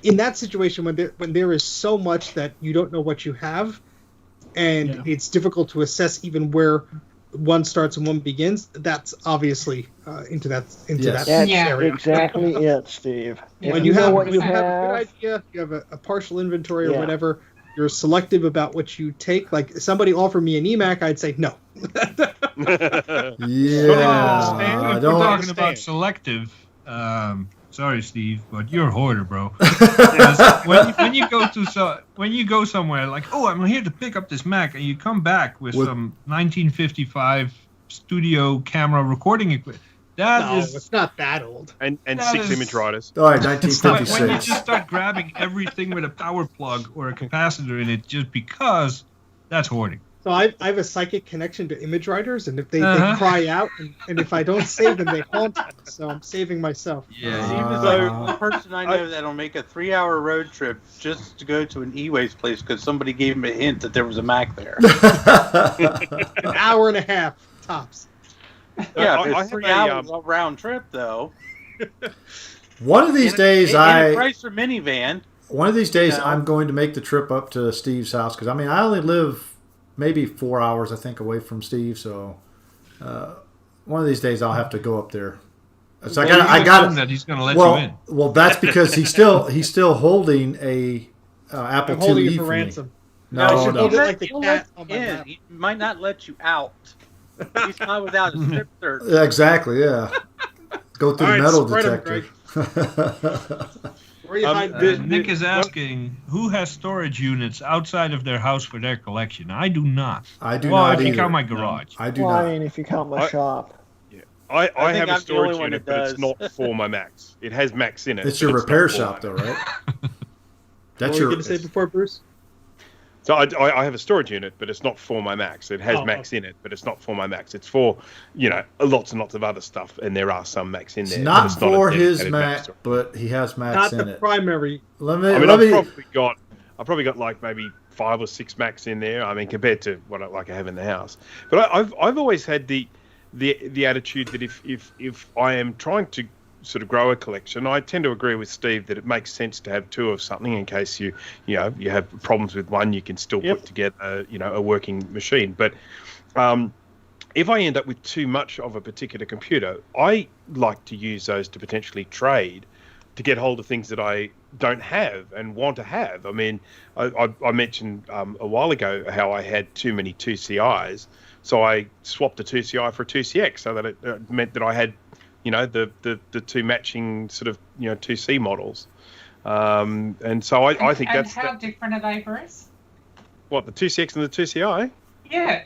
in that situation, when there is so much that you don't know what you have, and it's difficult to assess even where one starts and one begins, that's obviously into that area. Exactly it, Steve. When you have a good idea, you have a partial inventory or whatever, you're selective about what you take. Like, somebody offered me an eMac, I'd say no. We're talking about selective. Sorry, Steve, but you're a hoarder, bro. when you go somewhere like, oh, I'm here to pick up this Mac, and you come back with some 1955 studio camera recording equipment. It's not that old. And 6 image writers. All right, 1956. When you just start grabbing everything with a power plug or a capacitor in it just because, that's hoarding. So I have a psychic connection to image writers, and if they cry out, and if I don't save them, they haunt me. So I'm saving myself. Yeah, even though the person I know that'll make a 3-hour road trip just to go to an e-waste place because somebody gave him a hint that there was a Mac there. An hour and a half, tops. Yeah, it's 3 hours round trip, though. One of these days, the price for minivan. One of these days, I'm going to make the trip up to Steve's house, because, I only live maybe 4 hours, I think, away from Steve. So one of these days I'll have to go up there. So I got that he's going to let you in. Well, that's because he's still holding a Apple I'm holding IIe it for me. ransom. No. Hold it like the cat on my lap. He might not let you out. He's not without a strip search. Yeah, exactly. Yeah. Go through the metal detector. Nick is asking, who has storage units outside of their house for their collection? I do not. I do not. If you count my garage. I do not. If you count my shop. Yeah. I have a storage unit, but it's not for my Macs. It has Macs in it. It's your repair shop, though, right? That's what were your. you going to say before, Bruce? So I have a storage unit, but it's not for my Macs. It has Macs in it, but it's not for my Macs. It's for, lots and lots of other stuff, and there are some Macs in there. It's not but for a his dedicated Mac, store. but he has Macs Not in the it. primary. I've probably got like maybe 5 or 6 Macs in there. I mean, compared to what I have in the house. But I've always had the attitude that if I am trying to sort of grow a collection, I tend to agree with Steve that it makes sense to have 2 of something in case you have problems with one, you can still put together a working machine. But if I end up with too much of a particular computer, I like to use those to potentially trade, to get hold of things that I don't have and want to have. I mean, I mentioned a while ago how I had too many 2CIs, so I swapped a 2CI for a 2CX so that it meant that I had the 2 matching sort of 2C models, and so I think and that's how different are they, Bruce? What, the 2CX and the 2CI? Yeah.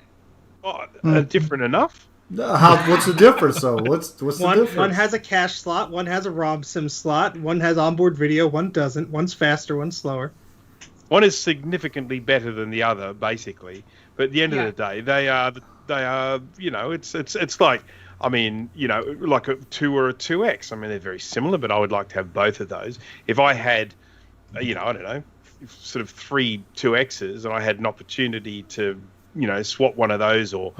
Are different enough. What's the difference though? What's the difference? One has a cache slot, one has a ROM sim slot, one has onboard video, one doesn't. One's faster, one's slower. One is significantly better than the other, basically. But at the end of the day, they are it's like, I mean, like a 2 or a 2X. I mean, they're very similar, but I would like to have both of those. If I had, I don't know, sort of 3 2Xs, and I had an opportunity to, swap one of those or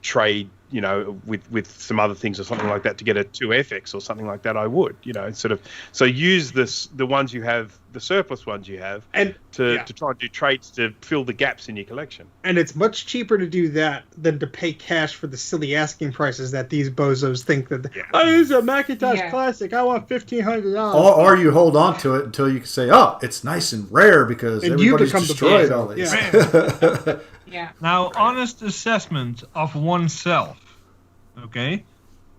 trade, with some other things or something like that to get a 2FX or something like that, I would, sort of. So use the ones you have, the surplus ones you have, and to try and do trades to fill the gaps in your collection. And it's much cheaper to do that than to pay cash for the silly asking prices that these bozos think that. Oh, this is a Macintosh Classic. I want $1,500. Or you hold on to it until you can say, "Oh, it's nice and rare," because and everybody's destroyed all these. Yeah. Now, honest assessment of oneself. Okay,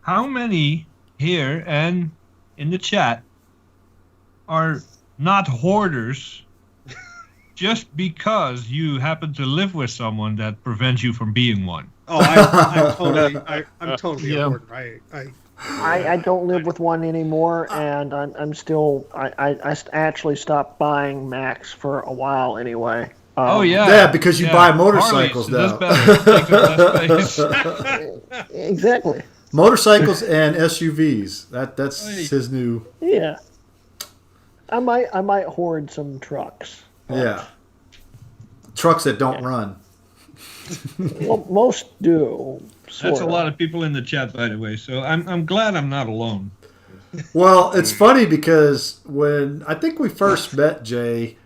how many here and in the chat are not hoarders just because you happen to live with someone that prevents you from being one? Oh, I'm totally a hoarder. I don't live with one anymore, and I'm still I actually stopped buying Macs for a while anyway. Yeah, because you buy motorcycles now. Exactly. Motorcycles and SUVs. That's his new. Yeah. I might hoard some trucks. Yeah. Trucks that don't run. Well, most do. That's a lot of people in the chat, by the way. So I'm glad I'm not alone. Well, it's funny because when I think we first met Jay,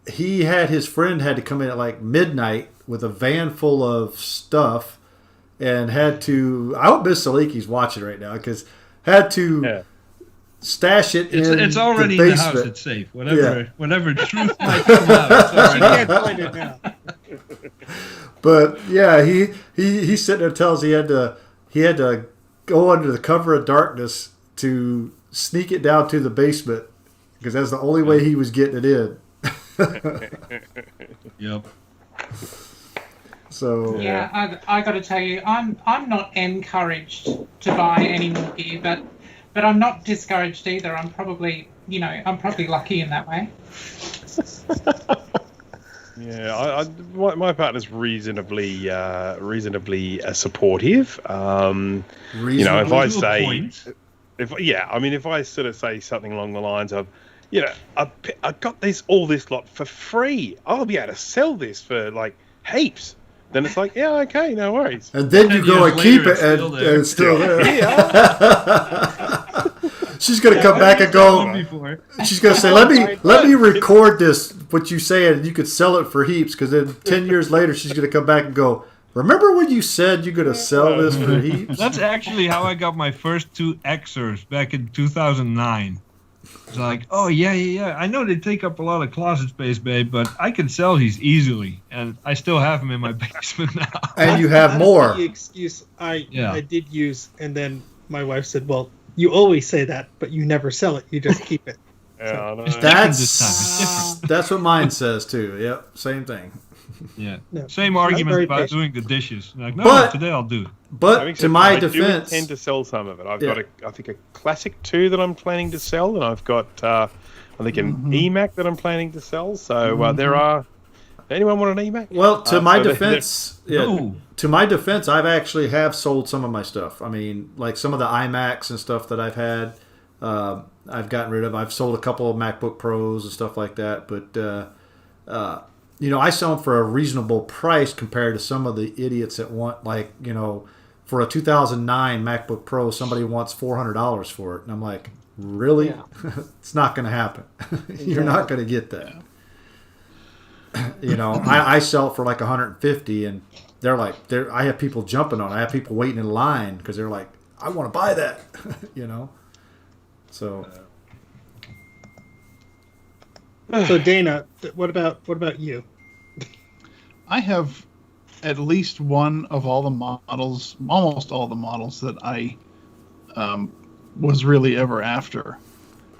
his friend had to come in at like midnight with a van full of stuff, and had to. I hope Miss Saliki's watching right now because had to stash it in. It's already the in the basement. house. It's safe. Whatever truth might come out. It's already. You can't find it now. But yeah, he's sitting there tells he had to go under the cover of darkness to sneak it down to the basement because that's the only way he was getting it in. Yep. So yeah, I got to tell you, I'm not encouraged to buy any more gear, but I'm not discouraged either. I'm probably lucky in that way. Yeah, my partner's reasonably supportive. If I say, if I sort of say something along the lines of, I got all this lot for free. I'll be able to sell this for like heaps. Then it's like, yeah, okay, no worries. And then you go and keep it, and it's still there. She's gonna come back and go. She's gonna say, "Let me record this. What you say, and you could sell it for heaps." Because then 10 years later, she's gonna come back and go, "Remember when you said you're gonna sell this for heaps?" That's actually how I got my first 2 Xers back in 2009. It's like, oh yeah. I know they take up a lot of closet space, babe, but I can sell these easily, and I still have them in my basement now. And you have more. The excuse I did use, and then my wife said, "Well, you always say that, but you never sell it. You just keep it." That's what mine says too. Yep, same thing. Yeah, no, same argument about doing the dishes. Like, no, today I'll do it. But to my defense, I intend to sell some of it. I've got I think a Classic 2 that I'm planning to sell, and I've got I think an eMac that I'm planning to sell. So there are. Anyone want an eMac? Well, to my defense, to my defense, I've actually have sold some of my stuff. I mean, like some of the iMacs and stuff that I've had, I've gotten rid of. I've sold a couple of MacBook Pros and stuff like that. But I sell them for a reasonable price compared to some of the idiots that want, like, for a 2009 MacBook Pro, somebody wants $400 for it, and I'm like, really? Yeah. It's not going to happen. You're not going to get that. I sell it for like 150, and they're like, I have people jumping on it. I have people waiting in line because they're like, I want to buy that. So. So Dana, what about you? I have at least one of all the models, almost all the models that I was really ever after.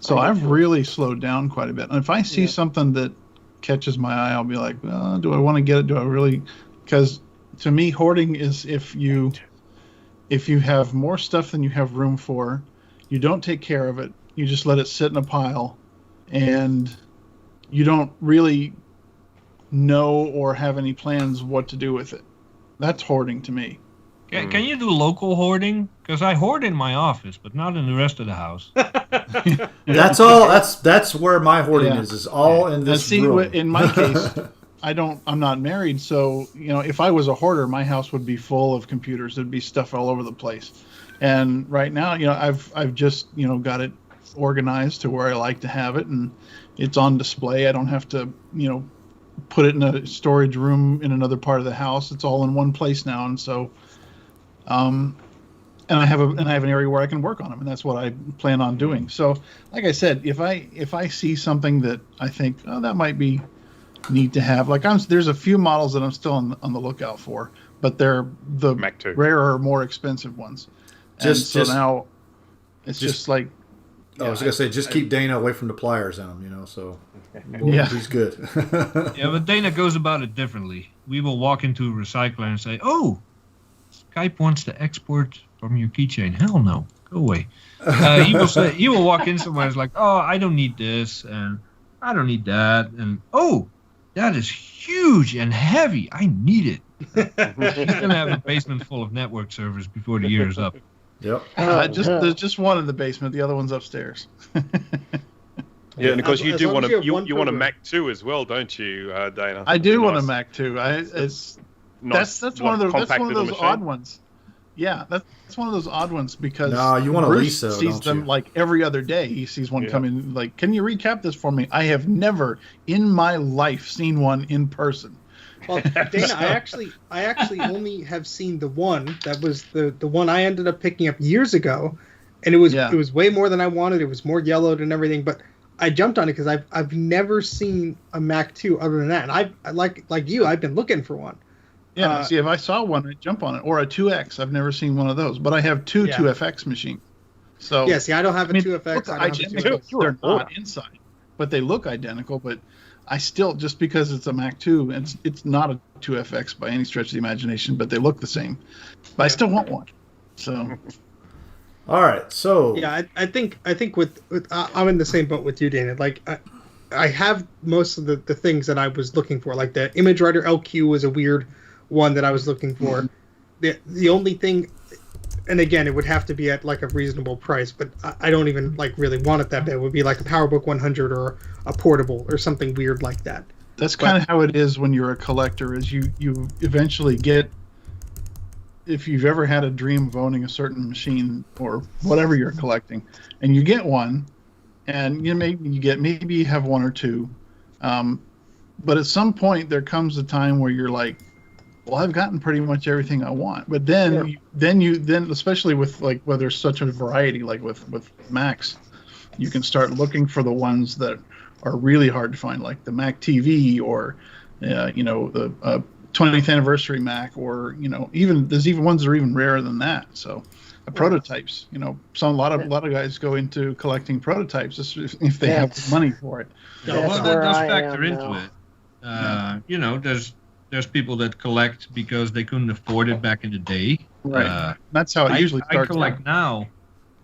So I've really slowed down quite a bit. And if I see something that catches my eye, I'll be like, do I want to get it? Do I really? Because to me, hoarding is if you have more stuff than you have room for, you don't take care of it, you just let it sit in a pile, and you don't really know or have any plans what to do with it. That's hoarding to me. Can you do local hoarding? Because I hoard in my office, but not in the rest of the house. That's all. That's where my hoarding is all in this room. In my case, I'm not married, so if I was a hoarder, my house would be full of computers. There'd be stuff all over the place. And right now, I've just got it organized to where I like to have it, and it's on display. I don't have to put it in a storage room in another part of the house. It's all in one place now, and so and I have an area where I can work on them, and that's what I plan on doing. So, like I said, if I see something that I think that might be neat to have, there's a few models that I'm still on the lookout for, but they're the rarer, more expensive ones. Now it's just like. I was gonna say, just keep Dana away from the pliers on him, so he's good. Yeah, but Dana goes about it differently. We will walk into a recycler and say, "Oh, Skype wants to export from your keychain." Hell no, go away. He will walk in somewhere and it's like, "Oh, I don't need this, and I don't need that, and oh, that is huge and heavy. I need it." He's gonna have a basement full of network servers before the year is up. Yep. There's just one in the basement. The other one's upstairs. Yeah, and of course you want a Mac 2 as well, don't you, Dana? I do want a Mac 2. That's one of those odd ones. Yeah, that's one of those odd ones because you want Bruce Lisa, sees them like every other day. He sees one come in like, "Can you recap this for me?" I have never in my life seen one in person. Well, Dana, I actually only have seen the one that was the one I ended up picking up years ago, and it was way more than I wanted. It was more yellowed and everything, but I jumped on it because I've never seen a Mac 2 other than that, and I like you, I've been looking for one. Yeah, see, if I saw one, I'd jump on it, or a 2X. I've never seen one of those, but I have two 2FX machines. So see, I don't have a 2FX. I don't have a 2X. They're not inside, but they look identical. But I still, just because it's a Mac 2, it's not a 2FX by any stretch of the imagination, but they look the same. But I still want one. So, all right. So I think with I'm in the same boat with you, Dana. Like I have most of the things that I was looking for. Like the Image Writer LQ was a weird one that I was looking for. The only thing, and again, it would have to be at like a reasonable price, but I don't even like really want it that bad. It would be like a PowerBook 100 or a portable or something weird like that. That's kind of how it is when you're a collector. Is you eventually get, if you've ever had a dream of owning a certain machine or whatever you're collecting, and you get one, and maybe you have one or two, but at some point there comes a time where you're like, well, I've gotten pretty much everything I want. But then especially with like where there's such a variety, like with Macs, you can start looking for the ones that are really hard to find, like the Mac TV or the 20th anniversary Mac, or there's even ones that are even rarer than that. So prototypes, a lot of guys go into collecting prototypes if they have the money for it. Yeah, well, that does factor into it. There's people that collect because they couldn't afford it back in the day. Right. That's how it usually starts. I collect now.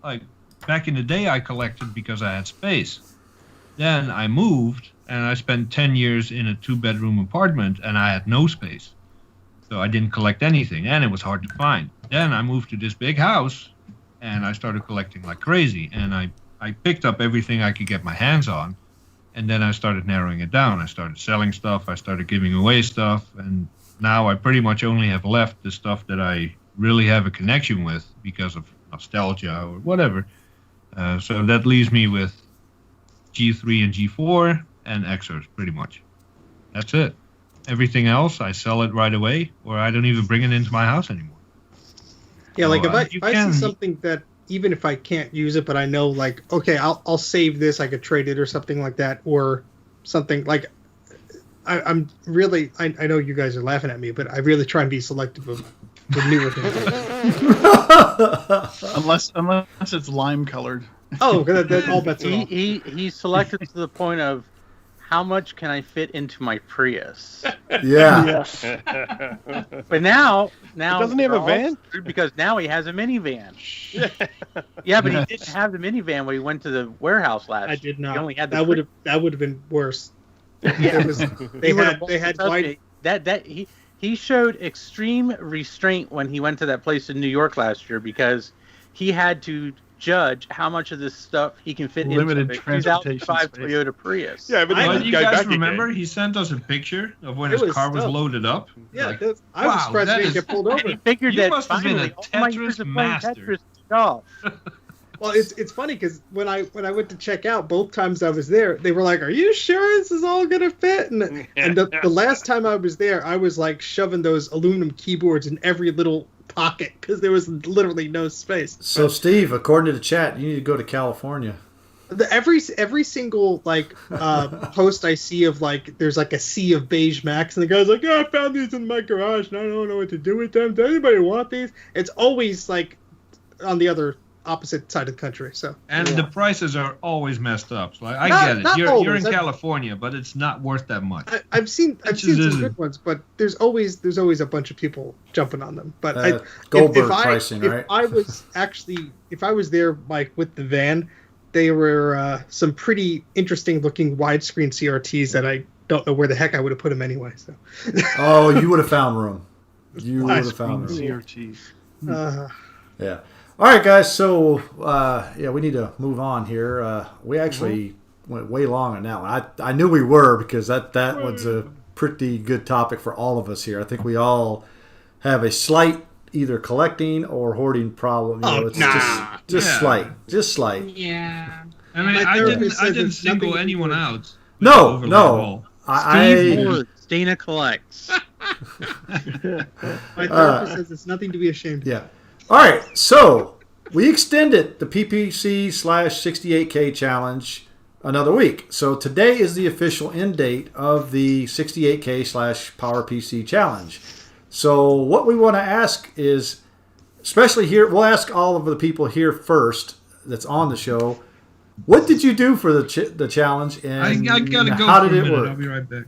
Like back in the day, I collected because I had space. Then I moved, and I spent 10 years in a 2-bedroom apartment, and I had no space. So I didn't collect anything, and it was hard to find. Then I moved to this big house, and I started collecting like crazy. And I picked up everything I could get my hands on, and then I started narrowing it down. I started selling stuff. I started giving away stuff, and now I pretty much only have left the stuff that I really have a connection with because of nostalgia or whatever. So that leaves me with G3 and G4 and Xers, pretty much. That's it. Everything else, I sell it right away, or I don't even bring it into my house anymore. Yeah, like So, if I see something that, even if I can't use it, but I know, like, okay, I'll save this, I could trade it or something like that, or something like, I'm really, I know you guys are laughing at me, but I really try and be selective of the newer things. unless it's lime colored. Oh, that all bets are off. He's selected to the point of how much can I fit into my Prius? Yeah. Yes. But now Doesn't he have a we're all van? screwed because now he has a minivan. Yeah, but he didn't have the minivan when he went to the warehouse last. I did not. He only had the that would have been worse. Yeah. They had wide. He showed extreme restraint when he went to that place in New York last year because he had to judge how much of this stuff he can fit Limited into a transportation 2005 space. Toyota Prius. Yeah, but Well, then you go guys back remember again. he sent us a picture of when It his was car was stuff. loaded up? Yeah, Like, I was wow, surprised that they is- didn't get pulled And he over. figured You that must have been finally a all my years Tetris of playing master. Tetris paid off. Well, it's funny because when I went to check out, both times I was there, they were like, "Are you sure this is all gonna fit?" And the last time I was there, I was like shoving those aluminum keyboards in every little pocket because there was literally no space. So, Steve, according to the chat, you need to go to California. Every single like post I see of like there's like a sea of beige Macs and the guy's like, "Oh, I found these in my garage and I don't know what to do with them. Does anybody want these?" It's always like on the other opposite side of the country. So And the prices are always messed up. So I Not- get it. not You're always. in California, but it's not worth that much. I've seen Which is- some good ones, but there's always a bunch of people jumping on them. But Goldberg pricing, if right? if I was there like with the van, they were some pretty interesting looking widescreen CRTs that I don't know where the heck I would have put them anyway. So Oh, you would have found room. You would have found room. CRTs. Yeah. All right, guys. So, we need to move on here. We actually went way long on that one. I knew we were because that was a pretty good topic for all of us here. I think we all have a slight either collecting or hoarding problem. You know, it's just slight. Yeah. I mean, My I therapist says didn't it's nothing single to anyone do with- out. No. Steve I Ford, Dana collects. my therapist says it's nothing to be ashamed of. yeah. All right. So we extended the PPC/68K challenge another week. So today is the official end date of the 68K/PowerPC challenge. So what we want to ask is, especially here, we'll ask all of the people here first that's on the show. What did you do for the challenge, and I gotta go how for did a it minute. work? I'll be right back.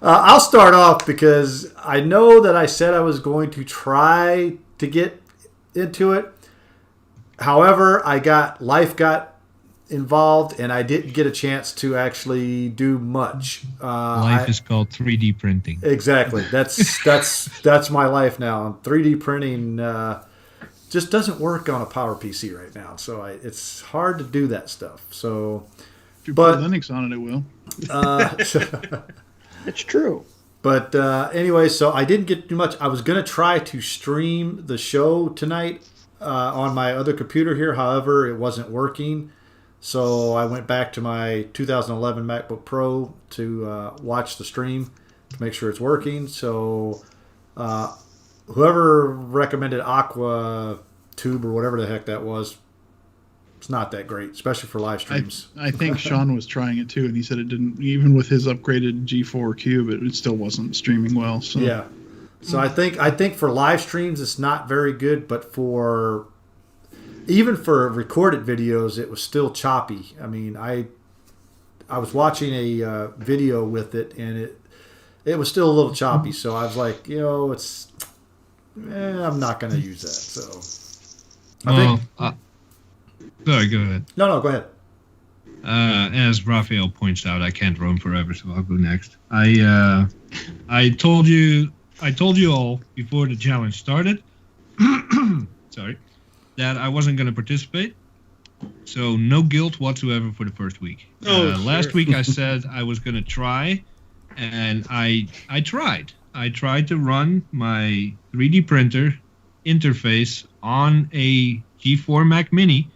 I'll start off because I know that I said I was going to try to get into it. However, life got involved, and I didn't get a chance to actually do much. Life is called 3D printing. Exactly. That's my life now. 3D printing just doesn't work on a PowerPC right now, so it's hard to do that stuff. So, If you But- put Linux on it, it will. It's true. But anyway, so I didn't get too much. I was going to try to stream the show tonight on my other computer here. However, it wasn't working. So I went back to my 2011 MacBook Pro to watch the stream to make sure it's working. So whoever recommended Aqua Tube or whatever the heck that was, it's not that great, especially for live streams. I think Sean was trying it too, and he said it didn't. Even with his upgraded G4 Cube, it still wasn't streaming well. So Yeah. So I think for live streams it's not very good, but even for recorded videos it was still choppy. I mean, I was watching a video with it and it was still a little choppy. So I was like, I'm not going to use that. So I think Sorry, go ahead. no, go ahead. As Raphael points out, I can't roam forever, so I'll go next. I told you all before the challenge started, sorry, that I wasn't going to participate. So no guilt whatsoever for the first week. Last week I said I was going to try, and I tried. I tried to run my 3D printer interface on a G4 Mac Mini,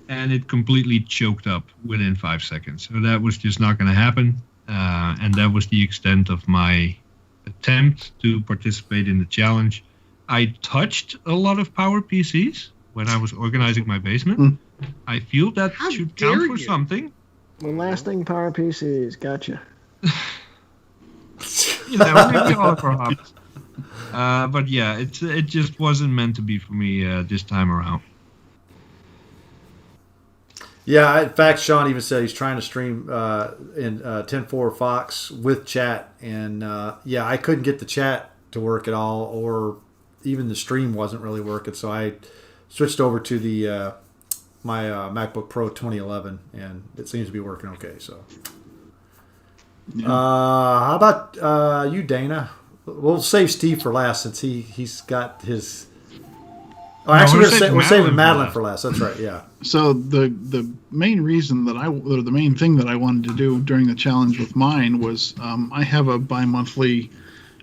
and it completely choked up within 5 seconds. So that was just not going to happen, and that was the extent of my attempt to participate in the challenge. I touched a lot of Power PCs when I was organizing my basement. I feel that should count for something. The lasting Power PCs, gotcha. Maybe all for hobbies. But yeah, it just wasn't meant to be for me this time around. Yeah, in fact, Sean even said he's trying to stream in 10.4 Fox with chat, and I couldn't get the chat to work at all, or even the stream wasn't really working. So I switched over to the my MacBook Pro 2011, and it seems to be working okay. So, how about you, Dana? We'll save Steve for last since he's got his. Oh, actually, we're saving Madeleine for last. That's right. Yeah. So the main reason that the main thing that I wanted to do during the challenge with mine was I have a bi-monthly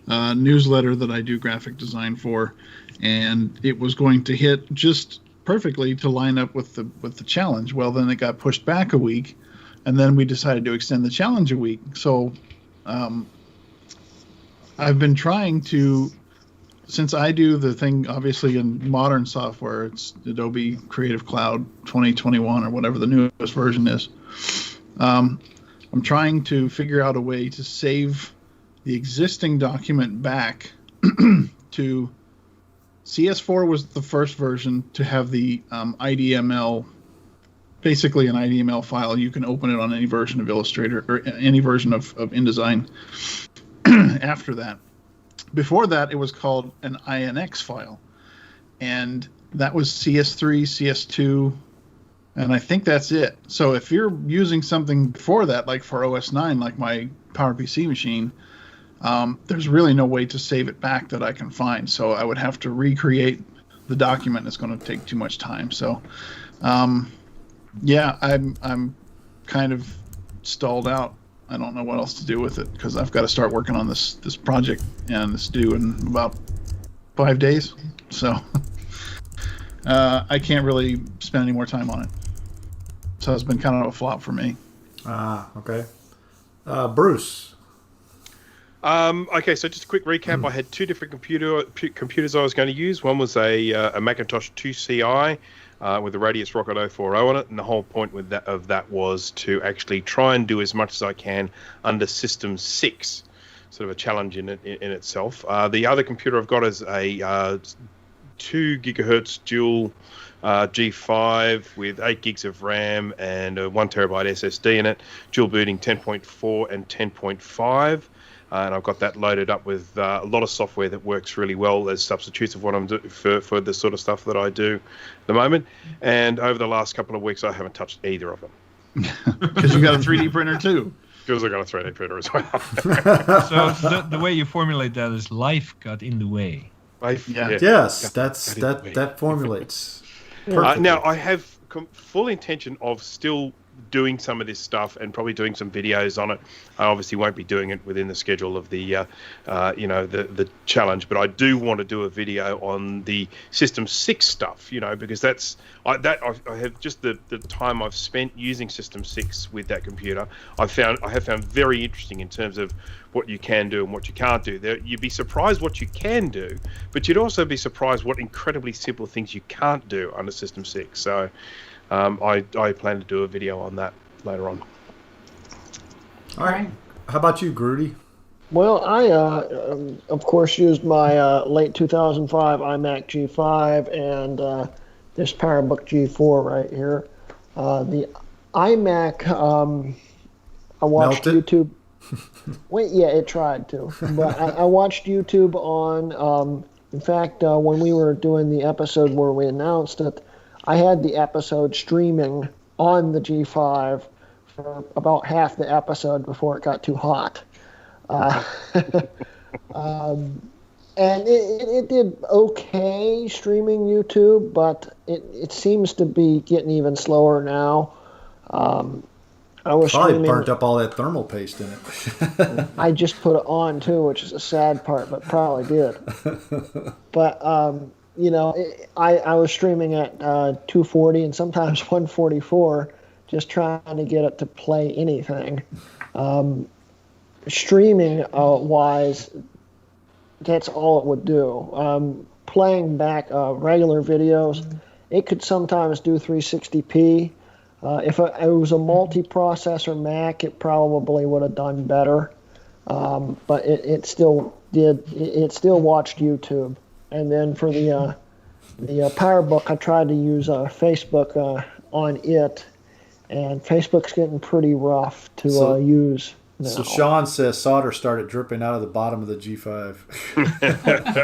newsletter that I do graphic design for, and it was going to hit just perfectly to line up with the challenge. Well, then it got pushed back a week, and then we decided to extend the challenge a week. So I've been trying to. Since I do the thing, obviously, in modern software, it's Adobe Creative Cloud 2021 or whatever the newest version is. I'm trying to figure out a way to save the existing document back to CS4 was the first version to have the IDML, basically an IDML file. You can open it on any version of Illustrator or any version of InDesign after that. Before that, it was called an INX file, and that was CS3, CS2, and I think that's it. So if you're using something before that, like for OS 9, like my PowerPC machine, there's really no way to save it back that I can find. So I would have to recreate the document. It's going to take too much time. So, I'm kind of stalled out. I don't know what else to do with it because I've got to start working on this project, and it's due in about 5 days. So I can't really spend any more time on it. So it's been kind of a flop for me. Okay. Bruce. Okay, so just a quick recap. I had two different computers I was going to use. One was a Macintosh 2CI with the Radius Rocket 040 on it, and the whole point of that was to actually try and do as much as I can under System 6, sort of a challenge in itself. The other computer I've got is a 2 gigahertz dual G5 with 8 gigs of RAM and a 1 terabyte SSD in it, dual booting 10.4 and 10.5. And I've got that loaded up with a lot of software that works really well as substitutes of what I'm doing for the sort of stuff that I do at the moment. And over the last couple of weeks, I haven't touched either of them. Because you got a 3D printer too. Because I got a 3D printer as well. So the way you formulate that is life got in the way. Yes, that formulates. Now I have full intention of still doing some of this stuff and probably doing some videos on it. I obviously won't be doing it within the schedule of the the challenge, but I do want to do a video on the System 6 stuff, because I have just the time I've spent using System 6 with that computer. I have found very interesting in terms of what you can do and what you can't do. You'd be surprised what you can do, but you'd also be surprised what incredibly simple things you can't do under System 6. So I plan to do a video on that later on. All right. How about you, Grudy? Well, I, of course, used my late 2005 iMac G5 and this PowerBook G4 right here. The iMac, I watched YouTube. Wait, yeah, it tried to. But I watched YouTube on, in fact, when we were doing the episode where we announced it, I had the episode streaming on the G5 for about half the episode before it got too hot. And it did okay streaming YouTube, but it seems to be getting even slower now. I was probably streaming, burnt up all that thermal paste in it. I just put it on too, which is a sad part, but probably did. But I was streaming at 240 and sometimes 144, just trying to get it to play anything. Streaming wise, that's all it would do. Playing back regular videos, it could sometimes do 360p. If it was a multi-processor Mac, it probably would have done better. But it still did. It still watched YouTube. And then for the PowerBook, I tried to use Facebook on it, and Facebook's getting pretty rough to use. No. So Sean says solder started dripping out of the bottom of the G5.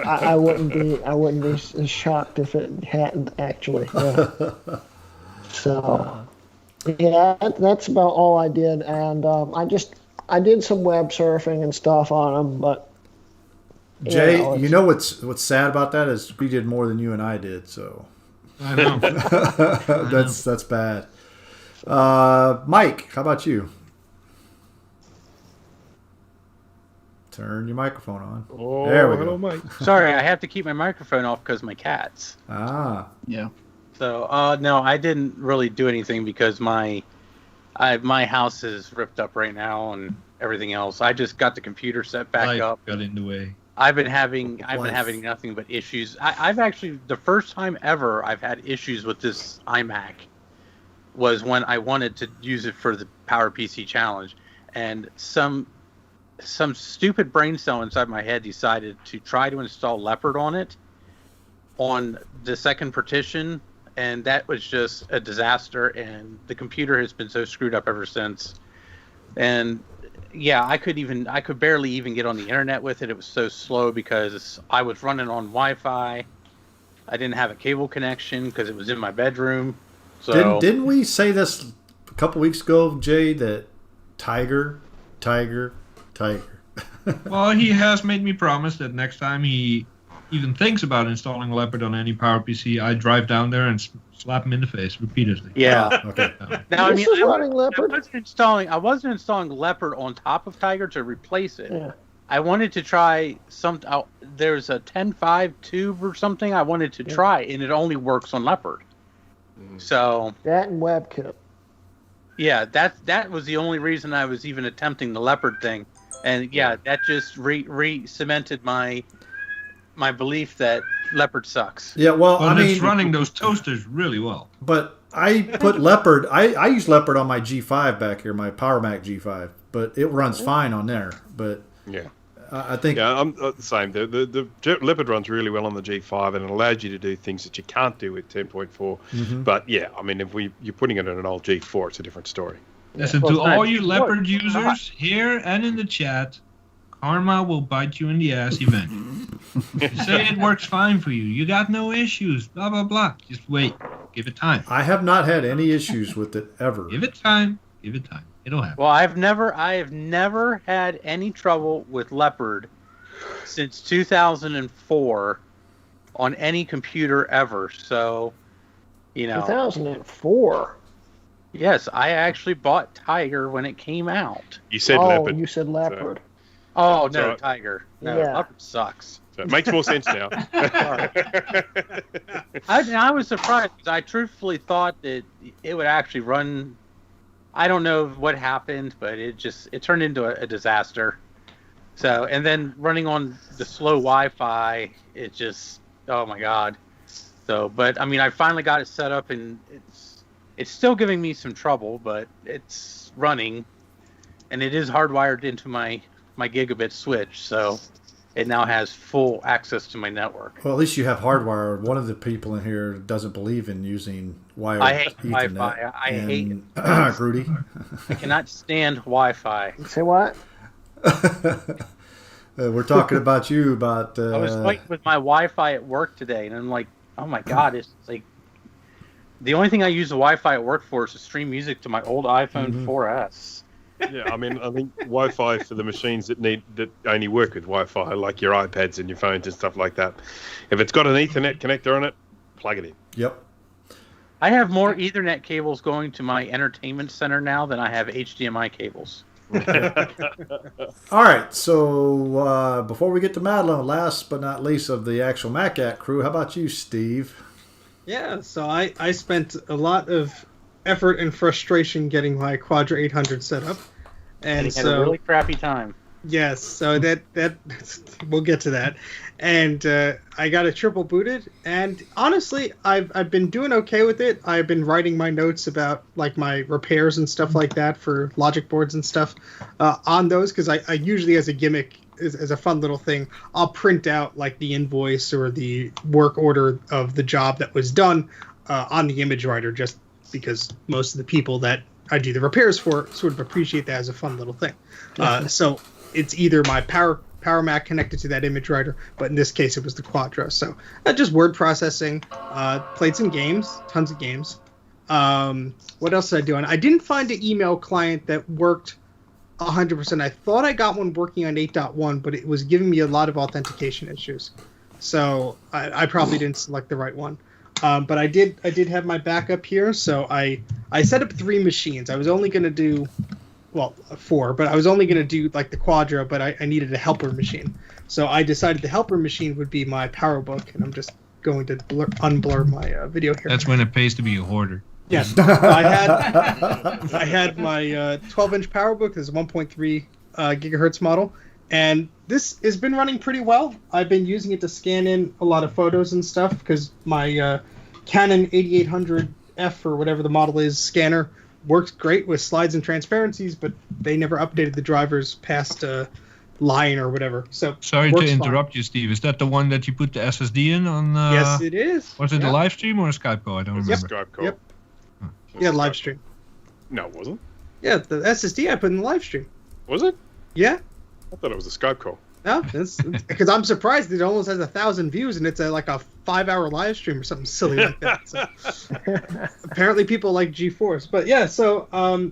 I wouldn't be shocked if it hadn't actually. Yeah. So yeah, that's about all I did, and I did some web surfing and stuff on them, but Jay, you know what's sad about that is we did more than you and I did, so I know. that's bad. Mike, how about you? Turn your microphone on. Oh, there we go. hello, Mike. Sorry, I have to keep my microphone off because my cats. Ah. Yeah. So, no, I didn't really do anything because my house is ripped up right now and everything else. I just got the computer set back Life up. got in the way. I've been having nothing but issues. I've actually, the first time ever I've had issues with this iMac was when I wanted to use it for the PowerPC Challenge, and some stupid brain cell inside my head decided to try to install Leopard on it on the second partition, and that was just a disaster, and the computer has been so screwed up ever since. And yeah, I could barely even get on the internet with it. It was so slow because I was running on Wi-Fi. I didn't have a cable connection because it was in my bedroom. So Didn't we say this a couple weeks ago, Jay, that Tiger? Well, he has made me promise that next time he even thinks about installing Leopard on any PowerPC, I drive down there and slap him in the face repeatedly. yeah. Okay. Now, This is running Leopard? I wasn't installing Leopard on top of Tiger to replace it. Yeah. I wanted to try there's a 10.5 tube or something I wanted to try, and it only works on Leopard. So that and WebKit. yeah, that was the only reason I was even attempting the Leopard thing, and yeah, that just re-cemented my belief that Leopard sucks. Yeah, well, But I mean, it's running those toasters really well. but I put Leopard. I use Leopard on my G5 back here, my Power Mac G5, but it runs fine on there. But Yeah. I think Yeah, I'm the same. The Leopard runs really well on the G5, and it allows you to do things that you can't do with 10.4. But yeah, I mean, you're putting it on an old G4, it's a different story. Listen, Well, to it's all not- you Leopard users here and in the chat, karma will bite you in the ass eventually. You say it works fine for you. You got no issues. Blah, blah, blah. Just wait. Give it time. I have not had any issues with it ever. Give it time. Give it time. It'll happen. Well, I have never had any trouble with Leopard since 2004 on any computer ever. So, 2004. yes, I actually bought Tiger when it came out. You said Oh, Leopard. you said Leopard. Oh, no, So- Tiger. No, Yeah. Leopard sucks. So it makes more sense now. I was surprised because I truthfully thought that it would actually run. I don't know what happened, but it turned into a disaster. So, and then running on the slow Wi-Fi, it just, oh my God. So, but I mean, I finally got it set up, and it's still giving me some trouble, but it's running, and it is hardwired into my gigabit switch, so it now has full access to my network. Well, at least you have hardwire. One of the people in here doesn't believe in using wired I hate Ethernet. Wi-Fi. I hate it. Rudy. I cannot stand Wi-Fi. Say what? We're talking about you. I was fighting with my Wi-Fi at work today, and I'm like, oh my God, it's like The only thing I use the Wi-Fi at work for is to stream music to my old iPhone 4S. Yeah, I mean, I think Wi-Fi for the machines that only work with Wi-Fi, like your iPads and your phones and stuff like that. If it's got an Ethernet connector on it, plug it in. Yep. I have more Ethernet cables going to my entertainment center now than I have HDMI cables. All right, so before we get to Madeleine, last but not least of the actual Mac Yak crew, how about you, Steve? Yeah, so I spent a lot of effort and frustration getting my Quadra 800 set up, and so had a really crappy time. Yes, so that we'll get to that, and I got it triple booted, and honestly, I've been doing okay with it. I've been writing my notes about like my repairs and stuff like that for logic boards and stuff on those, because I usually, as a gimmick, as a fun little thing, I'll print out like the invoice or the work order of the job that was done on the image writer, just because most of the people that I do the repairs for sort of appreciate that as a fun little thing. So it's either my Power Mac connected to that image writer, but in this case it was the Quadra. So just word processing, played some games, tons of games. What else did I do? And I didn't find an email client that worked 100%. I thought I got one working on 8.1, but it was giving me a lot of authentication issues. So I probably didn't select the right one. But I did have my backup here, so I set up 3 machines. I was only going to do, 4, but I was only going to do like the Quadra, but I needed a helper machine. So I decided the helper machine would be my PowerBook, and I'm just going to unblur my video here. That's when it pays to be a hoarder. Yes, I had my 12-inch PowerBook. This is a 1.3 gigahertz model, and this has been running pretty well. I've been using it to scan in a lot of photos and stuff because my Canon 8800F or whatever the model is scanner works great with slides and transparencies, but they never updated the drivers past line or whatever. So sorry to interrupt you, Steve. Is that the one that you put the SSD in on? Yes, it is. Was it a live stream or a Skype call? I don't remember. Skype call. Yep. Yeah, live stream. No, it wasn't. Yeah, the SSD I put in the live stream. Was it? Yeah. I thought it was a Skype call. No, because I'm surprised it almost has 1,000 views and it's like a 5-hour live stream or something silly like that. So, apparently people like GeForce. But yeah, so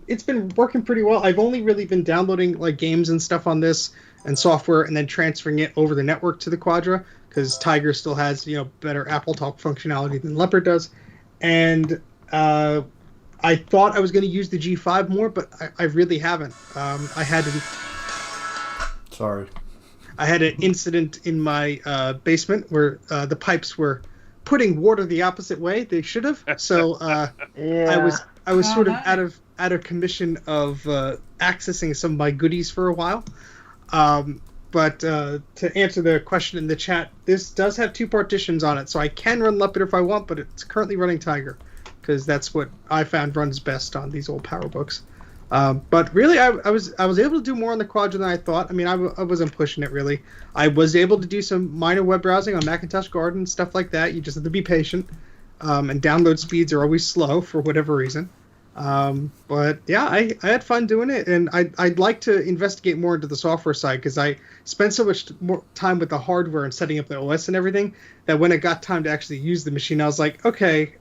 it's been working pretty well. I've only really been downloading like games and stuff on this and software and then transferring it over the network to the Quadra because Tiger still has, better Apple Talk functionality than Leopard does. And I thought I was going to use the G5 more, but I really haven't. I had an incident in my basement where the pipes were putting water the opposite way they should have. So I was sort of out of commission of accessing some of my goodies for a while. But to answer the question in the chat, this does have 2 partitions on it, so I can run Leopard if I want, but it's currently running Tiger because that's what I found runs best on these old PowerBooks. But really, I was able to do more on the Quadra than I thought. I mean, I wasn't pushing it really. I was able to do some minor web browsing on Macintosh Garden, stuff like that. You just have to be patient. And download speeds are always slow for whatever reason. But yeah, I had fun doing it, and I'd like to investigate more into the software side because I spent so much more time with the hardware and setting up the OS and everything that when it got time to actually use the machine, I was like, okay,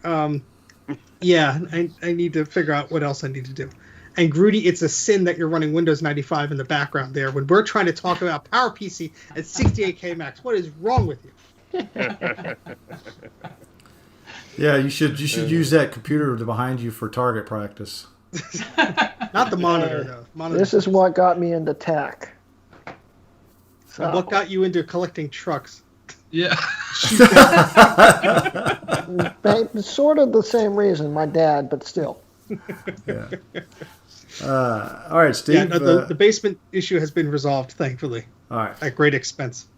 yeah, I need to figure out what else I need to do. And Grudy, it's a sin that you're running Windows 95 in the background there when we're trying to talk about PowerPC at 68K max. What is wrong with you? Yeah, you should use that computer behind you for target practice. Not the monitor though. This is what got me into tech. So. What got you into collecting trucks? Yeah. Sort of the same reason, my dad, but still. Yeah. All right, Steve. Yeah, no, the basement issue has been resolved, thankfully. All right. At great expense.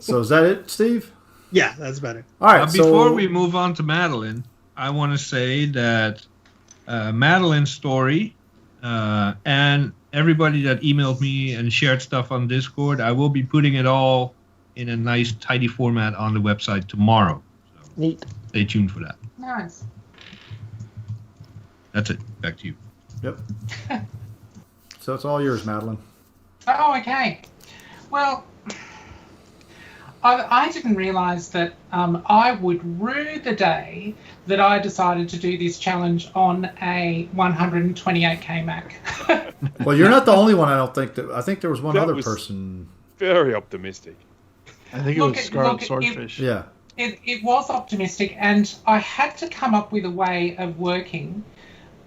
So is that it, Steve? Yeah, that's about it. All right. Before we move on to Madeleine, I want to say that Madeleine's story and everybody that emailed me and shared stuff on Discord, I will be putting it all in a nice, tidy format on the website tomorrow. So neat. Stay tuned for that. Nice. That's it. Back to you. Yep. So it's all yours, Madeleine. Oh, okay. Well, I didn't realise that I would rue the day that I decided to do this challenge on a 128K Mac. Well, you're not the only one. I don't think I think there was one That other was person. Very optimistic. I think it was Scarlet Swordfish. Yeah. It was optimistic, and I had to come up with a way of working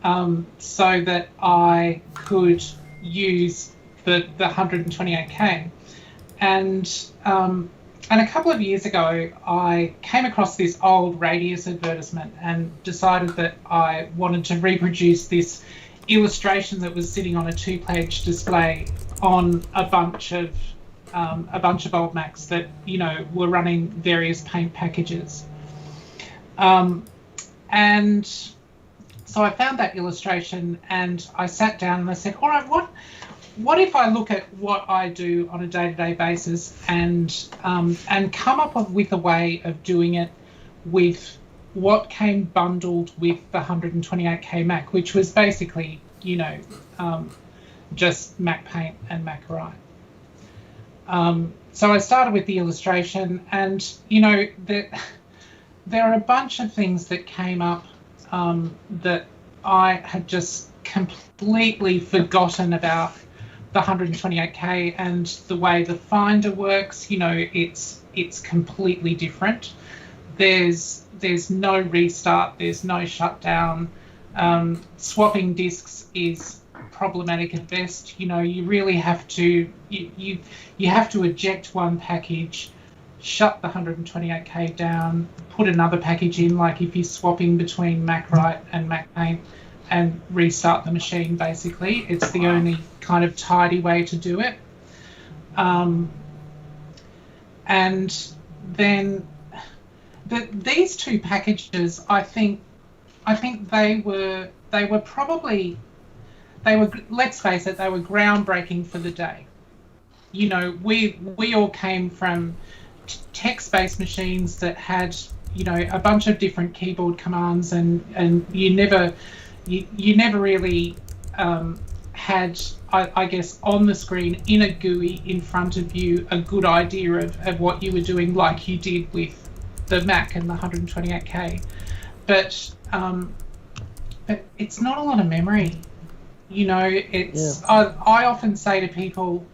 so that I could use the 128K. And a couple of years ago, I came across this old Radius advertisement and decided that I wanted to reproduce this illustration that was sitting on a two-page display on a bunch of old Macs that, you know, were running various paint packages. And so I found that illustration and I sat down and I said, all right, what if I look at what I do on a day-to-day basis and come up with a way of doing it with what came bundled with the 128K Mac, which was basically, you know, just Mac Paint and Mac Write. So I started with the illustration, and, you know, there are a bunch of things that came up that I had just completely forgotten about the 128K and the way the Finder works. You know, it's completely different. There's no restart, there's no shutdown. Swapping disks is problematic at best. You know, you really have to you have to eject one package, shut the 128K down, put another package in, like if you're swapping between Mac Write and Mac Paint, and restart the machine. Basically, it's the only kind of tidy way to do it. And then these two packages, I think they were let's face it, they were groundbreaking for the day. You know, we all came from text-based machines that had, you know, a bunch of different keyboard commands, and you never really had, I guess, on the screen in a GUI in front of you a good idea of what you were doing, like you did with the Mac and the 128K. But it's not a lot of memory. You know, it's. Yeah. I often say to people,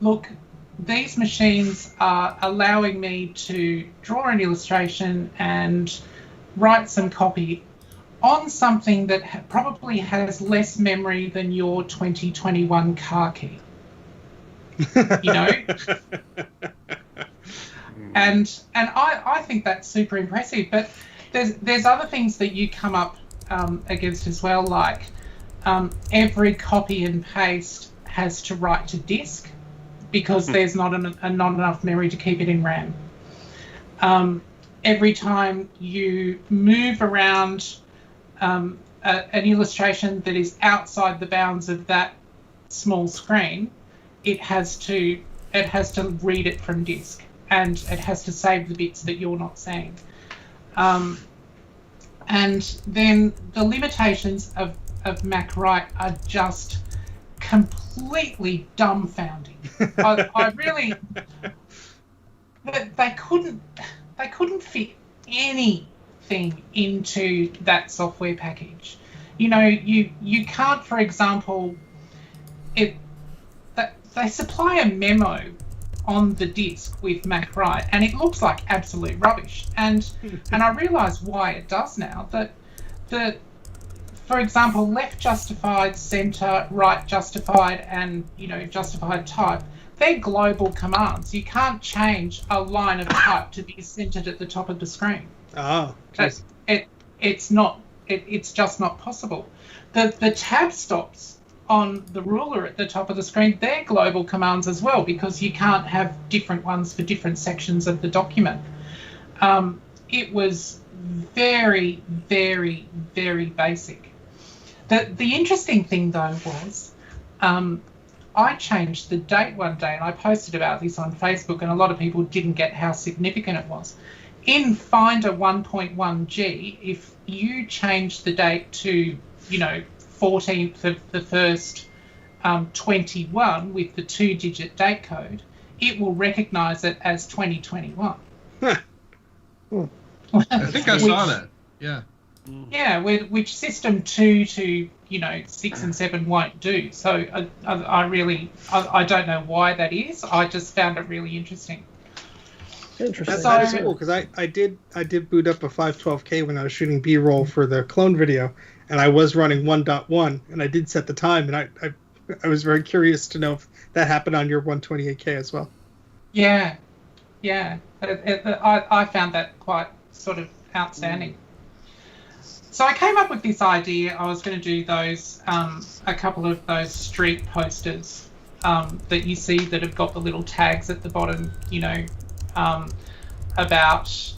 look, these machines are allowing me to draw an illustration and write some copy on something that probably has less memory than your 2021 car key. You know? and I think that's super impressive. But there's other things that you come up against as well, like every copy and paste has to write to disk because there's not enough memory to keep it in RAM. Every time you move around an illustration that is outside the bounds of that small screen, it has to read it from disk, and it has to save the bits that you're not seeing. And then the limitations of Mac Write are just completely dumbfounding. I really, they couldn't fit anything into that software package. You know, you can't, for example, they supply a memo on the disk with Mac Write, and it looks like absolute rubbish. And I realise why it does now. That for example, left justified, centre, right justified, and, you know, justified type, they're global commands. You can't change a line of type to be centred at the top of the screen. Oh, it's just not possible. The tab stops on the ruler at the top of the screen, they're global commands as well, because you can't have different ones for different sections of the document. It was very, very, very basic. The interesting thing, though, was I changed the date one day, and I posted about this on Facebook, and a lot of people didn't get how significant it was. In Finder 1.1G, if you change the date to, you know, 14th of the 1st, 21 with the 2-digit date code, it will recognise it as 2021. I think I saw that. Yeah. Yeah, which System 2 to 6 and 7 won't do. So I don't know why that is. I just found it really interesting. Interesting. That's cool because I did boot up a 512K when I was shooting B-roll for the clone video, and I was running 1.1, and I did set the time, and I was very curious to know if that happened on your 128K as well. Yeah. I found that quite sort of outstanding. So I came up with this idea. I was going to do those, a couple of those street posters that you see that have got the little tags at the bottom, about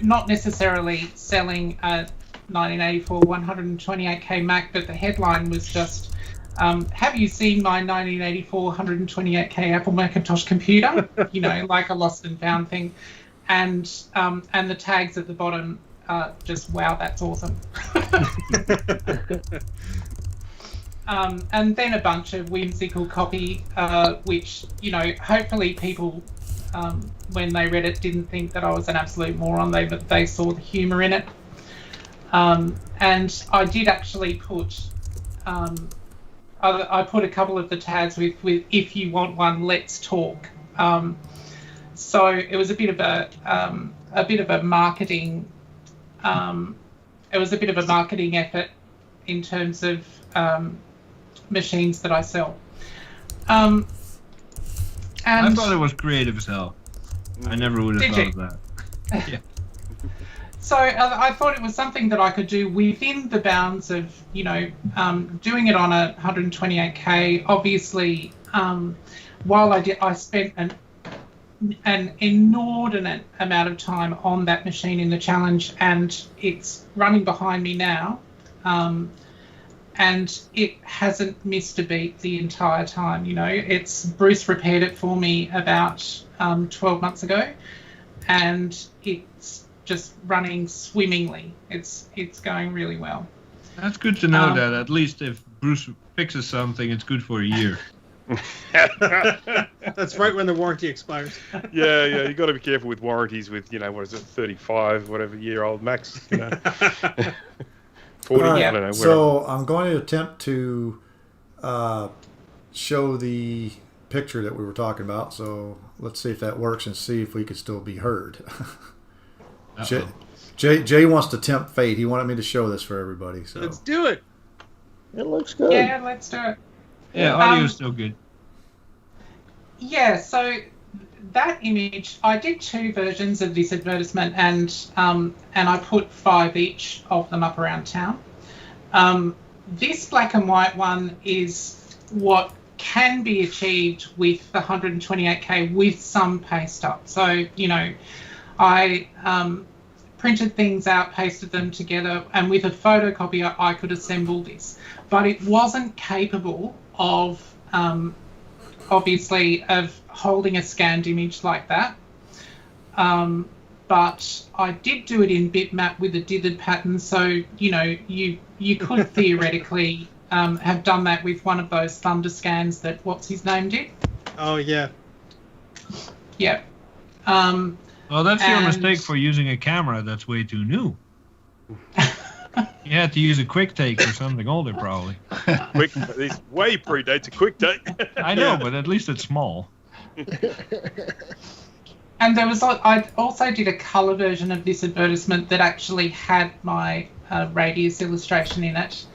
not necessarily selling a 1984 128K Mac, but the headline was just, have you seen my 1984 128K Apple Macintosh computer? Like a lost and found thing. And the tags at the bottom just, wow, that's awesome. And then a bunch of whimsical copy, which, hopefully people, when they read it, didn't think that I was an absolute moron. They saw the humour in it. And I did actually put, I put a couple of the tags with if you want one, let's talk. So it was a bit of a marketing. It was a bit of a marketing effort in terms of machines that I sell. And I thought it was creative as hell. I never would have thought of that. Yeah. So I thought it was something that I could do within the bounds of, doing it on a 128K. Obviously, while I spent an inordinate amount of time on that machine in the challenge, and it's running behind me now, and it hasn't missed a beat the entire time. It's Bruce repaired it for me about 12 months ago, and it's just running swimmingly. It's going really well. That's good to know that at least if Bruce fixes something, it's good for a year. That's right when the warranty expires. Yeah, you got to be careful with warranties with, what is it, 35, whatever year-old Macs, 40, right, I don't know. So I'm going to attempt to show the picture that we were talking about. So let's see if that works and see if we can still be heard. Jay wants to tempt fate. He wanted me to show this for everybody. So let's do it. It looks good. Yeah, let's do it. Yeah, audio's still good. Yeah, so that image, I did 2 versions of this advertisement, and I put 5 each of them up around town. This black and white one is what can be achieved with the 128K with some paste up. So, I printed things out, pasted them together, and with a photocopier I could assemble this. But it wasn't capable of, obviously, of holding a scanned image like that. But I did do it in bitmap with a dithered pattern, so, you could theoretically have done that with one of those thunder scans that what's-his-name did. Oh, yeah. Yeah. Well, that's your mistake for using a camera that's way too new. You had to use a quick take or something older, probably. This way predates a quick take. I know, but at least it's small. And I also did a colour version of this advertisement that actually had my radius illustration in it.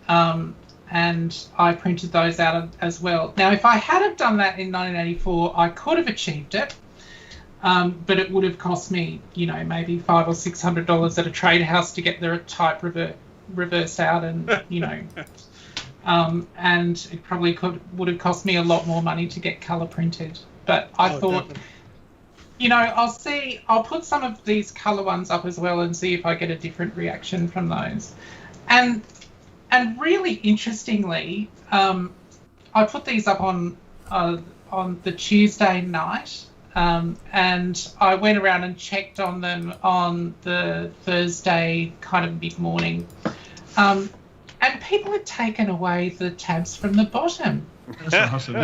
And I printed those out as well. Now, if I had have done that in 1984, I could have achieved it. But it would have cost me, maybe $500 or $600 at a trade house to get the type reversed out, and and it probably would have cost me a lot more money to get colour printed. But I thought, definitely. I'll put some of these colour ones up as well and see if I get a different reaction from those. And really interestingly, I put these up on the Tuesday night. And I went around and checked on them on the Thursday kind of mid-morning. And people had taken away the tabs from the bottom. That's awesome.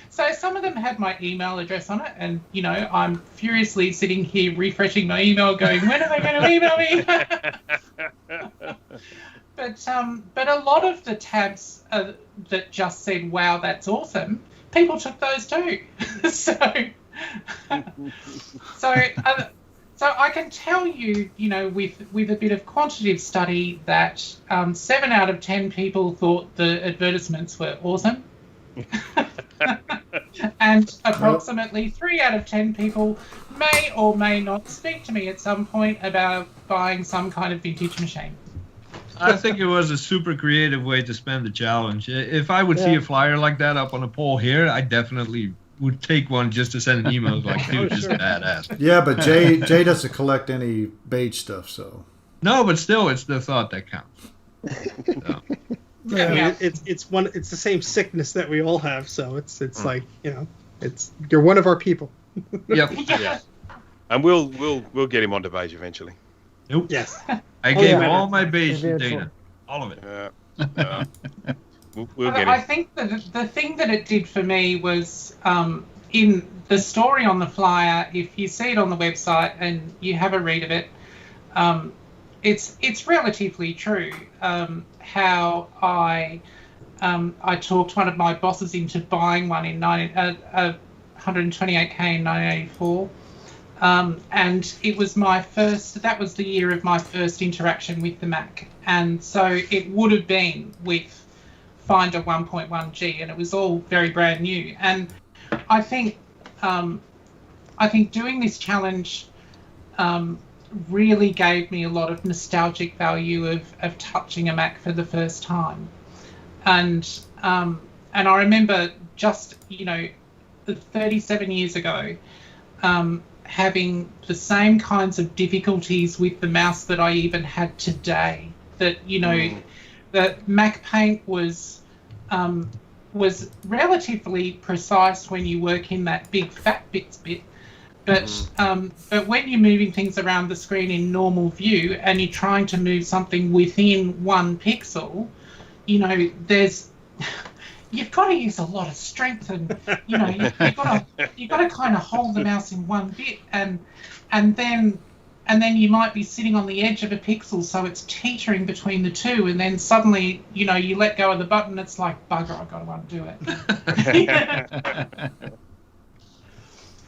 So some of them had my email address on it, and I'm furiously sitting here refreshing my email, going, "When are they going to email me?" But a lot of the tabs that just said, "Wow, that's awesome," people took those too. So I can tell you, with a bit of quantitative study, that 7 out of 10 people thought the advertisements were awesome. And approximately 3 out of 10 people may or may not speak to me at some point about buying some kind of vintage machine. I think it was a super creative way to spend the challenge. If I would see a flyer like that up on a pole here, I definitely would take one just to send an email like, dude, this is badass. Yeah, but Jay doesn't collect any beige stuff, so. No, but still, it's the thought that counts. So. Yeah, it's the same sickness that we all have, so it's like, you're one of our people. Yep. Yeah. And we'll get him onto beige eventually. Nope. Yes. I gave all my beige to Dana. All of it. We'll get him. I think the thing that it did for me was in the story on the flyer, if you see it on the website and you have a read of it, it's relatively true how I talked one of my bosses into buying one in 128K in 1984. And it was that was the year of my first interaction with the Mac. And so it would have been with Finder 1.1G, and it was all very brand new. And I think doing this challenge really gave me a lot of nostalgic value of touching a Mac for the first time. And I remember just, 37 years ago, having the same kinds of difficulties with the mouse that I even had today. That that Mac Paint was relatively precise when you work in that big fat bits bit, but when you're moving things around the screen in normal view and you're trying to move something within 1 pixel, you've got to use a lot of strength, and you've got to kind of hold the mouse in 1 bit, and then you might be sitting on the edge of a pixel, so it's teetering between the two, and then suddenly you let go of the button, it's like, bugger, I've got to undo it.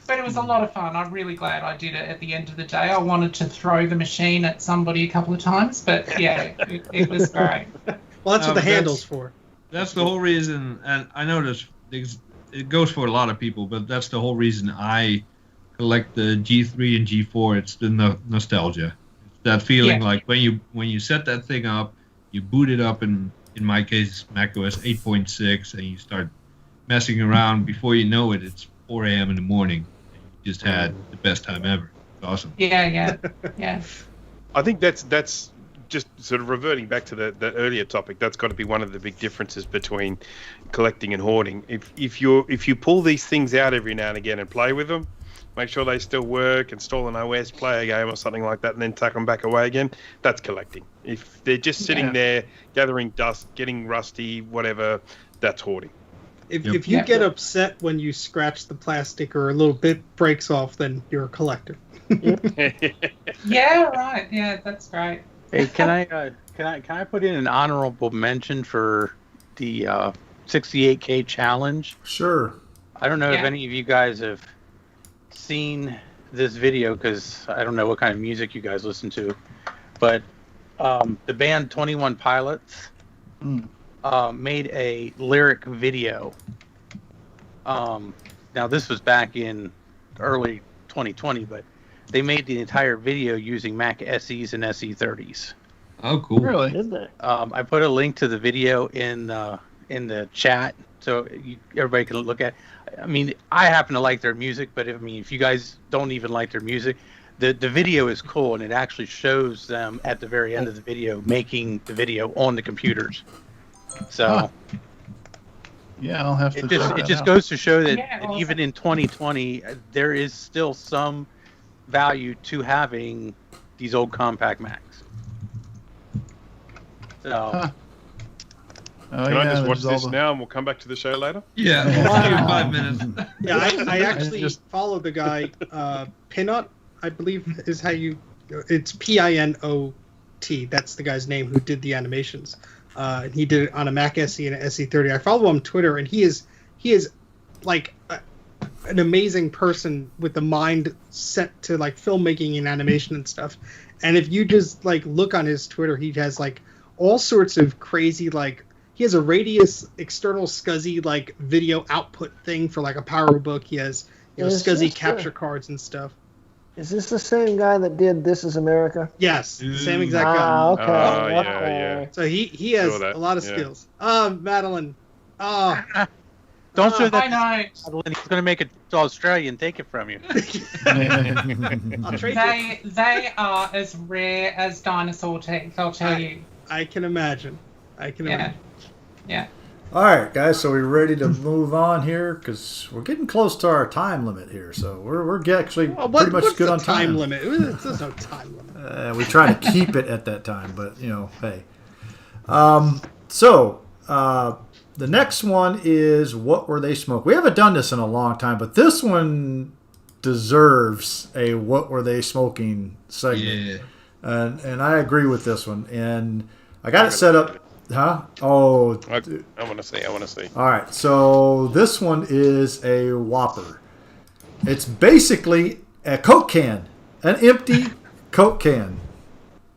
But it was a lot of fun. I'm really glad I did it at the end of the day. I wanted to throw the machine at somebody a couple of times, but yeah, it was great. Well, that's what the handle's for. That's the whole reason, and I know it goes for a lot of people, but that's the whole reason I collect the G3 and G4. It's the nostalgia. It's that feeling like when you set that thing up, you boot it up, in my case, macOS 8.6, and you start messing around. Before you know it, it's 4 a.m. in the morning. You just had the best time ever. It's awesome. Yeah. I think that's just sort of reverting back to the earlier topic. That's got to be one of the big differences between collecting and hoarding. If you pull these things out every now and again and play with them, make sure they still work, install an OS, play a game or something like that, and then tuck them back away again, that's collecting. If they're just sitting there gathering dust, getting rusty, whatever, that's hoarding. If you get upset when you scratch the plastic or a little bit breaks off, then you're a collector. Yeah, right. Yeah, that's great. Hey, can I put in an honorable mention for the 68K challenge? Sure. I don't know if any of you guys have seen this video, because I don't know what kind of music you guys listen to, but the band 21 Pilots made a lyric video. Now this was back in early 2020, but they made the entire video using Mac SEs and SE30s. Oh, cool! Really? Did they? I put a link to the video in the chat, so everybody can look at. I mean, I happen to like their music, but if you guys don't even like their music, the video is cool, and it actually shows them at the very end of the video making the video on the computers. So. Yeah, I'll have to. It just goes to show that even in 2020, there is still some value to having these old compact Macs. So, Can I just watch this now and we'll come back to the show later? Yeah, we'll see you in 5 minutes. Yeah, I actually follow the guy, Pinot, I believe is how you... It's Pinot. That's the guy's name who did the animations. And he did it on a Mac SE and an SE30. I follow him on Twitter, and he is like an amazing person with the mind set to like filmmaking and animation and stuff. And if you just like look on his Twitter, he has like all sorts of crazy like... He has a Radius external SCSI like video output thing for like a PowerBook. He has SCSI capture cards and stuff. Is this the same guy that did This Is America? Yes, same exact guy. Okay. Yeah. So he has a lot of skills. Madeleine. Don't show that. I know. Madeleine, he's going to make it to Australia and take it from you. I'll trade you. They are as rare as dinosaur teeth, I'll tell you. I can imagine. Yeah. All right, guys. So we're ready to move on here because we're getting close to our time limit here. So we're actually pretty much good on time. Limit? There's no time limit. We try to keep it at that time, but hey. So the next one is what were they smoking? We haven't done this in a long time, but this one deserves a what were they smoking segment. Yeah. And I agree with this one. And I got it set up. Huh? Oh. I want to see. All right. So this one is a Whopper. It's basically a Coke can, an empty Coke can.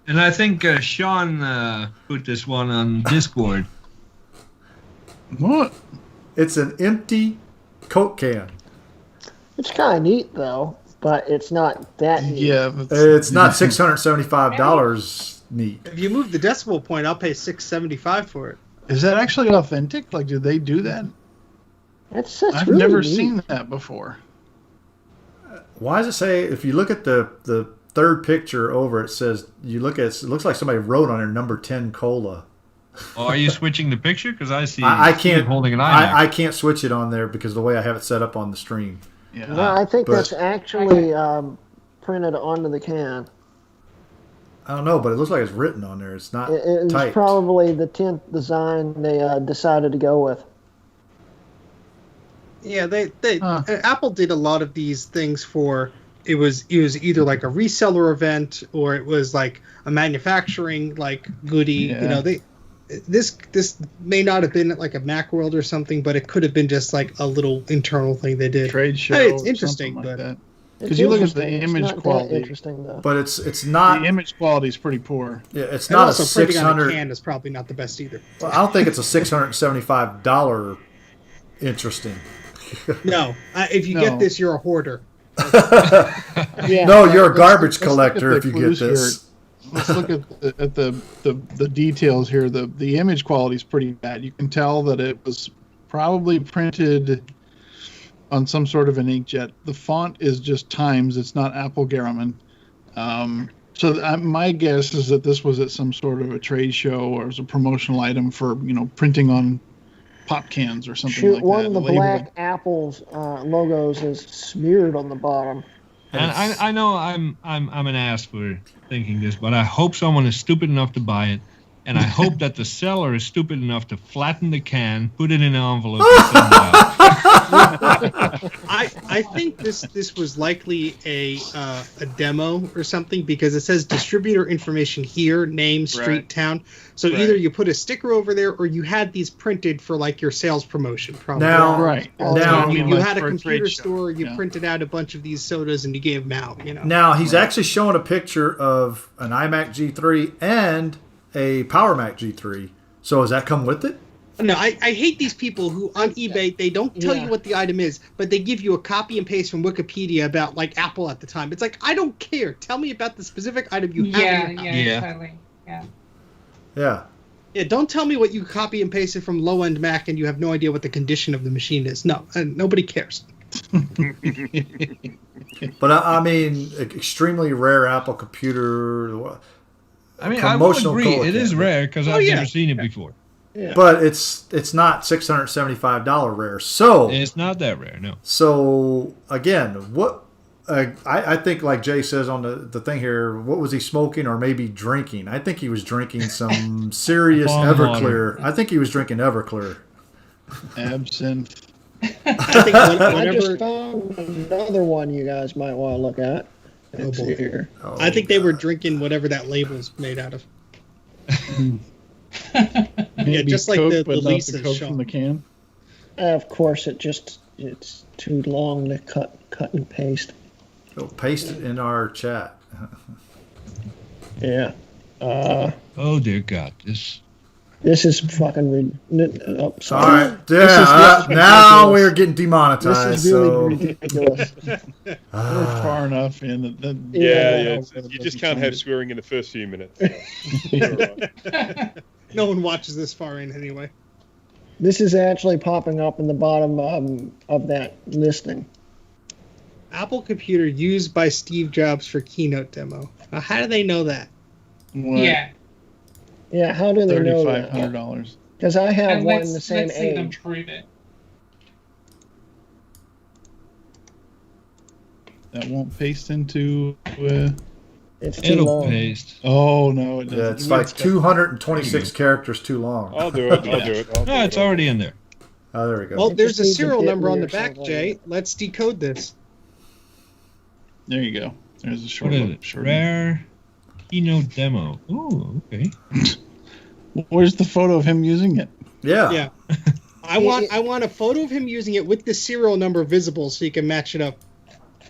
And I think Sean put this one on Discord. What? It's an empty Coke can. It's kind of neat, though, but it's not that neat. Yeah. It's not $675 neat. If you move the decimal point, I'll pay $675 for it. Is that actually authentic? Like, do they do that? That's I've really never neat. seen that before. Why does it say, if you look at the third picture over, it says, you look at it looks like somebody wrote on there number 10 cola. Oh, are you switching the picture? Because I see I can't Steve holding an iMac. I can't switch it on there because of the way I have it set up on the stream. Yeah. No, I think that's actually printed onto the can. I don't know, but it looks like it's written on there. It's not It's typed. probably the 10th design they decided to go with. Yeah, Apple did a lot of these things for it was either like a reseller event or it was like a manufacturing like goodie. Yeah. This may not have been like a Macworld or something, but it could have been just like a little internal thing they did. Trade show. Hey, it's interesting, like but that. Because you look at the image it's not quality. That interesting, though. But it's not. The image quality is pretty poor. Yeah, it's and not a also printing on a 600. can is probably not the best either. Well, I don't think it's a $675 interesting. No, if you get this, you're a hoarder. Yeah. No, you're a garbage let's look collector at if the you get clues this. Let's look at the details here. The image quality is pretty bad. You can tell that it was probably printed on some sort of an inkjet. The font is just Times. It's not Apple Garriman. So my guess is that this was at some sort of a trade show or as a promotional item for printing on pop cans or something like that. One of the labeling. black Apple's logos is smeared on the bottom. And I know I'm an ass for thinking this, but I hope someone is stupid enough to buy it, and I hope that the seller is stupid enough to flatten the can, put it in an envelope, and send it out. I think this was likely a demo or something because it says distributor information here, name, street, Right. town. So Right. either you put a sticker over there or you had these printed for like your sales promotion. Probably. Now- Right. Now- you had a for computer trade show. store, you Yeah. printed out a bunch of these sodas and you gave them out. Now he's actually showing a picture of an iMac G3 and a Power Mac G3. So does that come with it? No, I hate these people who on eBay they don't tell you what the item is, but they give you a copy and paste from Wikipedia about like Apple at the time. It's like I don't care. Tell me about the specific item you have. in your house. Yeah. Totally. Yeah. Yeah. Yeah, don't tell me what you copy and pasted from low-end Mac and you have no idea what the condition of the machine is. No, and nobody cares. But I mean, extremely rare Apple computer. I mean, I will Promotional agree. cola It is can. rare because I've never seen it before. Yeah. But it's not $675 rare. So It's not that rare, no. So again, what I think, like Jay says on the thing here, what was he smoking or maybe drinking? I think he was drinking some serious Everclear. I think he was drinking Everclear. Absinthe. I think I just found another one you guys might want to look at. Oh, boy. Here. Oh, I think they were drinking whatever that label's made out of. Maybe just like Coke, the but not Lisa the Coke shot. from the can. Of course, it's too long to cut and paste. Oh, paste it in our chat. Yeah. Oh dear God, This is fucking. All Sorry. right, yeah. Now we're getting demonetized. This is really ridiculous. We're far enough in that. Yeah. You just can't have swearing in the first few minutes. No one watches this far in anyway. This is actually popping up in the bottom of that listing. Apple computer used by Steve Jobs for keynote demo. Now, how do they know that? What? Yeah. Yeah, how do they know that? $3,500. Because I have And one the same let's see them age. prove it. That won't paste into. It's too it'll long. paste. Oh no, it doesn't. Yeah, it's like 226 characters too long. I'll do it. No, it's already in there. Oh, there we go. Well, It there's just a needs a serial bit number on the weird, back, something Jay. like Let's decode this. There you go. There's a short. What is it? Short Rare keynote demo. Oh, okay. Where's the photo of him using it? Yeah. Yeah. I want a photo of him using it with the serial number visible so you can match it up.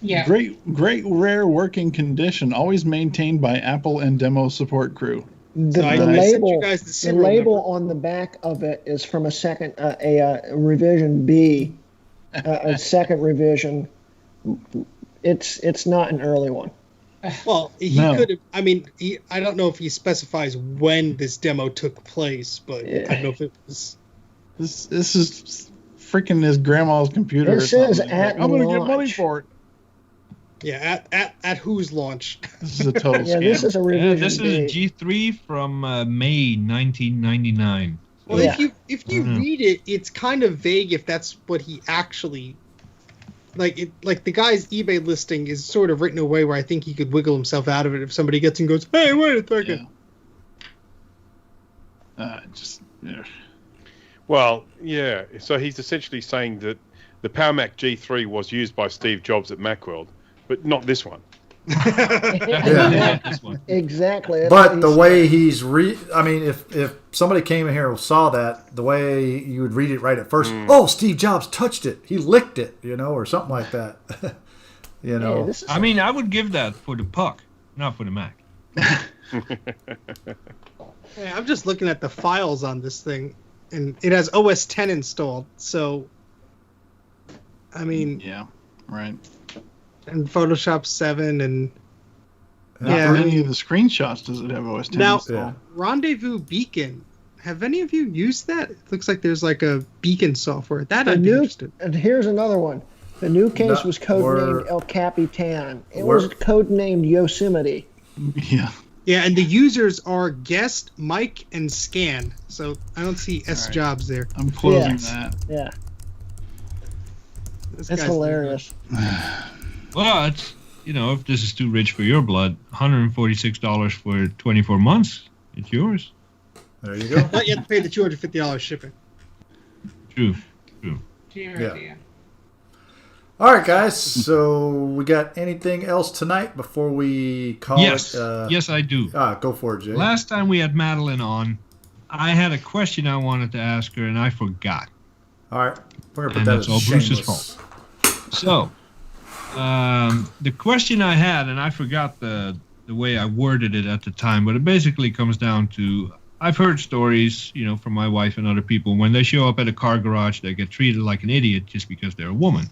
Yeah. Great, rare working condition. Always maintained by Apple and demo support crew. The, So I the sent you label, guys the the serial label number. on the back of it is from a revision B, a second revision. It's not an early one. Well, he No. could have. I mean, I don't know if he specifies when this demo took place, but I don't know if it was. This is freaking his grandma's computer. It or says something. at I'm gonna get money launch. for it. Yeah, at whose launch? This is a total Yeah, scam. this is a revision Yeah, this is a B. G3 from May 1999. Well, Yeah. if you Mhm. read it, it's kind of vague if that's what he actually. Like the guy's eBay listing is sort of written in a way where I think he could wiggle himself out of it if somebody gets and goes, "Hey, wait a second." Yeah. Yeah. Well, yeah. So he's essentially saying that the Power Mac G3 was used by Steve Jobs at Macworld, but not this one. Definitely not this one. Exactly. That's But what the he's way saying. he's I mean, if somebody came in here and saw that, the way you would read it right at first, oh, Steve Jobs touched it, he licked it, or something like that. Hey, this is I mean, I would give that for the puck, not for the Mac. Yeah, I'm just looking at the files on this thing, and it has OS 10 installed. So, I mean, Yeah. Right. and Photoshop 7, and Not Yeah. for any of the screenshots does it have OS 10 Now- installed. Yeah. Rendezvous Beacon. Have any of you used that? It looks like there's like a beacon software. That the I'd be new. interested. And here's another one. The new case No, was codenamed we're- El Capitan. It we're- was codenamed Yosemite. Yeah. Yeah, and the users are Guest, Mike, and Scan. So I don't see S Alright. Jobs there. I'm closing Yes. that. Yeah, This that's guy's- hilarious. Well, it's, if this is too rich for your blood, $146 for 24 months. It's yours. There you go. But you have to pay the $250 shipping. True. Dear, Yeah. dear. All right, guys. So we got anything else tonight before we call Yes. it? Yes, I do. Go for it, Jay. Last time we had Madeleine on, I had a question I wanted to ask her, and I forgot. All right. We're going to put And that that's as all Bruce's shameless. So, the question I had, and I forgot the way I worded it at the time, but it basically comes down to, I've heard stories, from my wife and other people, when they show up at a car garage, they get treated like an idiot just because they're a woman.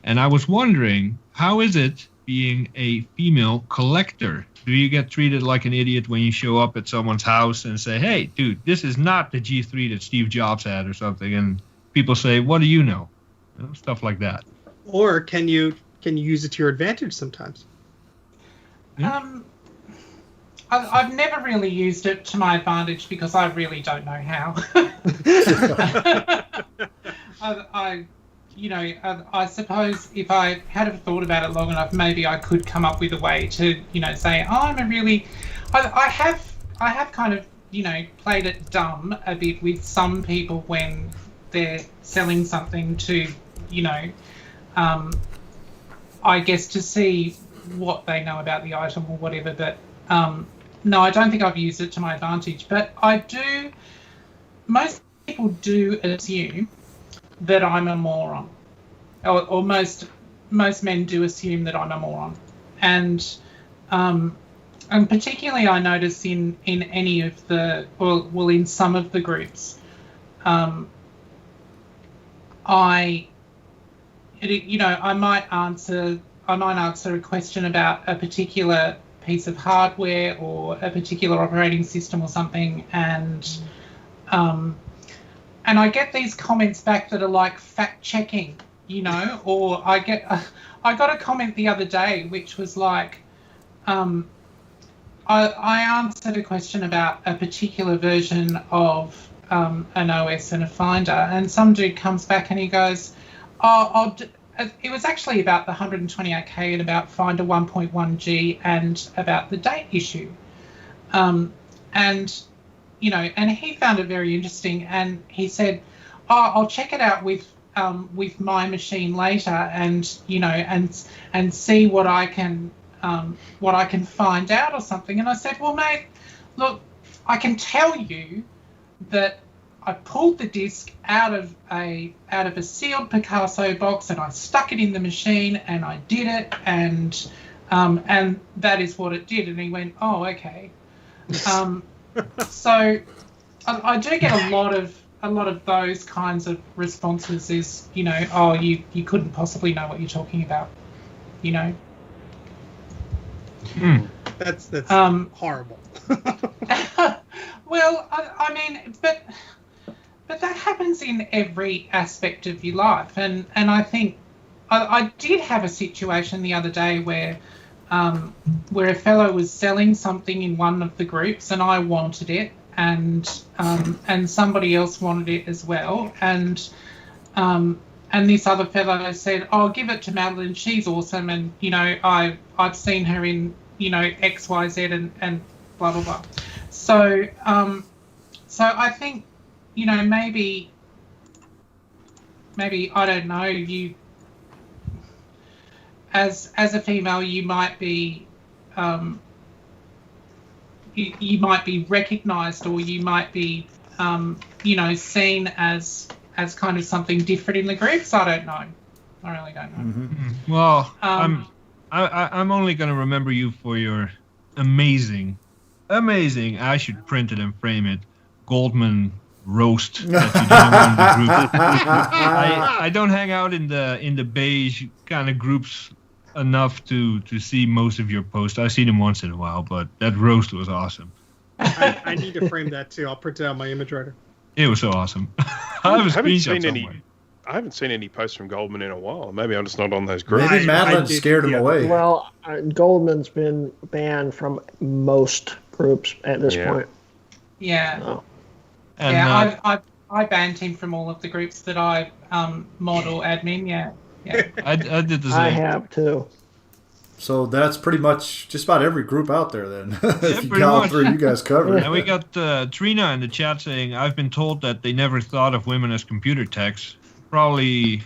And I was wondering, how is it being a female collector? Do you get treated like an idiot when you show up at someone's house and say, hey, dude, this is not the G3 that Steve Jobs had or something, and people say, what do you know? Stuff like that. Or can you use it to your advantage sometimes? I've never really used it to my advantage because I really don't know how. I suppose if I had have thought about it long enough, maybe I could come up with a way to, say, I have kind of, played it dumb a bit with some people when they're selling something to, I guess to see what they know about the item or whatever. But no, I don't think I've used it to my advantage. But most people do assume that I'm a moron, or most men do assume that I'm a moron, and particularly I notice in any of the, in some of the groups, I might answer a question about a particular piece of hardware or a particular operating system or something, and I get these comments back that are like fact checking, or I got a comment the other day which was like, I answered a question about a particular version of an OS and a Finder, and some dude comes back and he goes, it was actually about the 128K and about Finder 1.1G and about the date issue. And he found it very interesting, and he said, I'll check it out with my machine later, and and see what I can find out or something. And I said, well, mate, look, I can tell you that I pulled the disc out of a sealed Picasso box and I stuck it in the machine and I did it, and that is what it did. And he went, oh, okay. So I do get a lot of those kinds of responses. Is you couldn't possibly know what you're talking about, That's horrible. Well, I mean, but that happens in every aspect of your life, and I think I did have a situation the other day where a fellow was selling something in one of the groups, and I wanted it, and somebody else wanted it as well, and this other fellow said, "Oh, give it to Madeleine. She's awesome, and I've seen her in X, Y, Z, and blah blah blah." So I think maybe I don't know, you as a female you might be you might be recognised, or you might be seen as kind of something different in the groups. I don't know. I really don't know. Mm-hmm. Well, I'm only going to remember you for your amazing, I should print it and frame it, Goldman roast that you did in one of the groups. I don't hang out in the beige kind of groups enough to see most of your posts. I see them once in a while, but that roast was awesome. I need to frame that too. I'll print it out on my image writer. It was so awesome. I have a screenshot somewhere. I haven't seen any posts from Goldman in a while. Maybe I'm just not on those groups. Maybe Madeline scared him away. Well, Goldman's been banned from most groups at this point. Yeah. Oh. And, I banned him from all of the groups that I mod or admin. Yeah. I did the same. I have too. So that's pretty much just about every group out there then. If you count through, you guys cover it. And we got Trina in the chat saying, I've been told that they never thought of women as computer techs. Probably,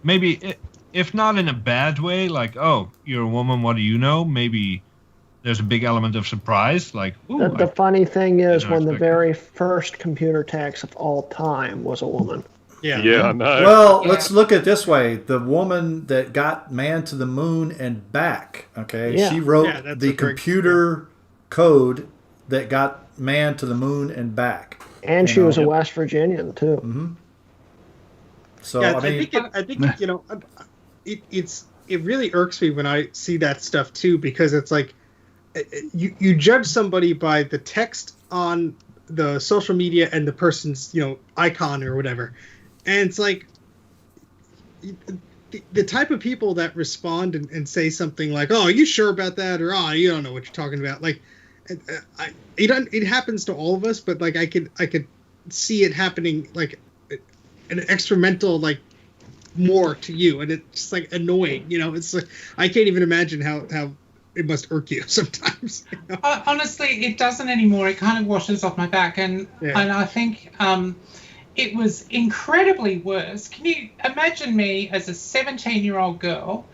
maybe, if not in a bad way, like, oh, you're a woman, what do you know? Maybe there's a big element of surprise. Like, ooh, the funny thing is when the very first computer techs of all time was a woman. Yeah, I know. Well, let's look at it this way. The woman that got man to the moon and back, okay, she wrote the computer code that got man to the moon and back. And she was a West Virginian, too. Mm-hmm. So, I think it really irks me when I see that stuff, too, because it's like you judge somebody by the text on the social media and the person's, icon or whatever. And it's like the type of people that respond and say something like, "Oh, are you sure about that?" or "Oh, you don't know what you're talking about." Like, it happens to all of us, but like I could see it happening like an experimental like more to you, and it's just like annoying. It's like I can't even imagine how it must irk you sometimes. Honestly, it doesn't anymore. It kind of washes off my back, and I think it was incredibly worse. Can you imagine me as a 17-year-old girl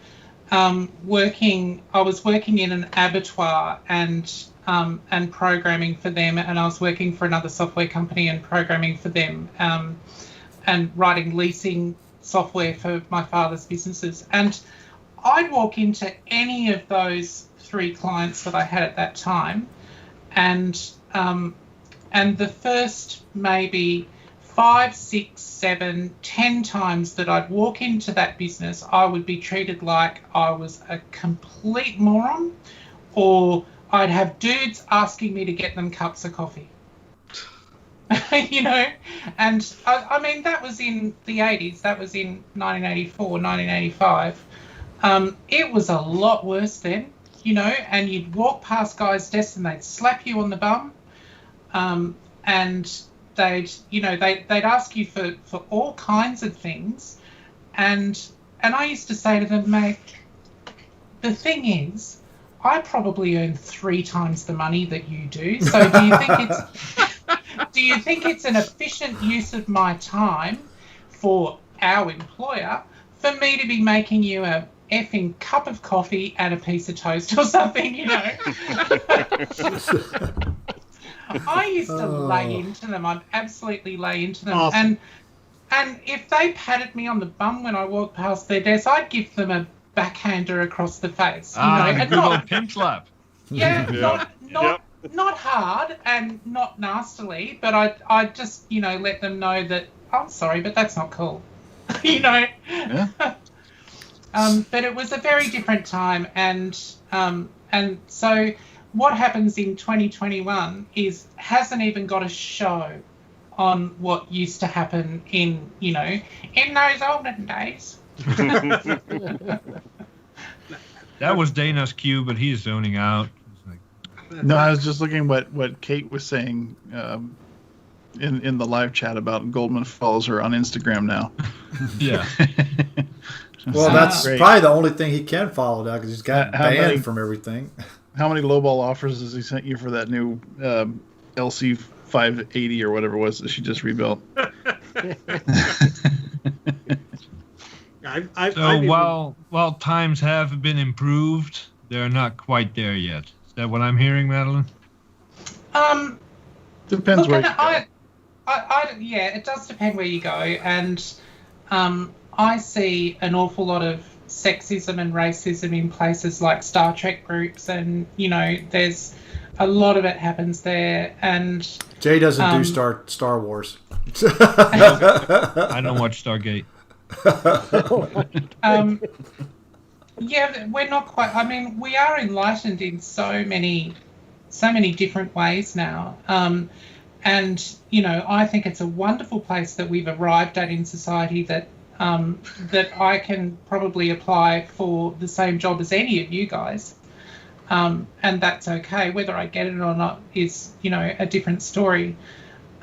working? I was working in an abattoir and programming for them, and I was working for another software company and programming for them, and writing leasing software for my father's businesses. And I'd walk into any of those 3 clients that I had at that time, and the first maybe 5, 6, 7, 10 times that I'd walk into that business, I would be treated like I was a complete moron, or I'd have dudes asking me to get them cups of coffee. And I mean, that was in the 80s. That was in 1984, 1985. It was a lot worse then, and you'd walk past guys' desks and they'd slap you on the bum, and they'd ask you for all kinds of things, and I used to say to them, mate, the thing is, I probably earn 3 times the money that you do. So do you think it's an efficient use of my time for our employer for me to be making you a effing cup of coffee and a piece of toast or something, I used to lay into them. I'd absolutely lay into them. Awesome. And if they patted me on the bum when I walked past their desk, I'd give them a backhander across the face. The good old pimp slap. Yeah, not hard and not nastily, but I just let them know that I'm sorry, but that's not cool. Yeah. But it was a very different time, and so what happens in 2021 hasn't even got a show on what used to happen in those olden days. That was Dana's cue, but he's zoning out. No, I was just looking what Kate was saying in the live chat about Goldman follows her on Instagram now. Yeah. Well, that's probably the only thing he can follow now because he's got banned from everything. How many lowball offers has he sent you for that new LC 580 or whatever it was that she just rebuilt? While times have been improved, they're not quite there yet. Is that what I'm hearing, Madeleine? Depends where you go. Yeah, it does depend where you go, and I see an awful lot of sexism and racism in places like Star Trek groups, and there's a lot of it happens there. And Jay doesn't do Star Wars. I don't watch Stargate. Yeah, we're not quite. I mean, we are enlightened in so many different ways now. And I think it's a wonderful place that we've arrived at in society that I can probably apply for the same job as any of you guys. And that's okay. Whether I get it or not is, a different story.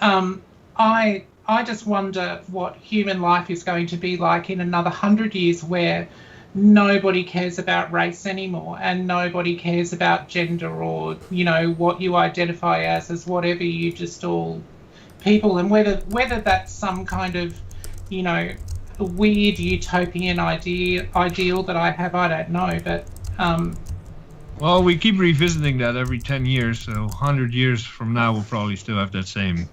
I just wonder what human life is going to be like in another 100 years where nobody cares about race anymore and nobody cares about gender or, what you identify as whatever, you just all people. And whether that's some kind of, weird utopian ideal that I have, I don't know. But well, we keep revisiting that every 10 years, so 100 years from now we'll probably still have that same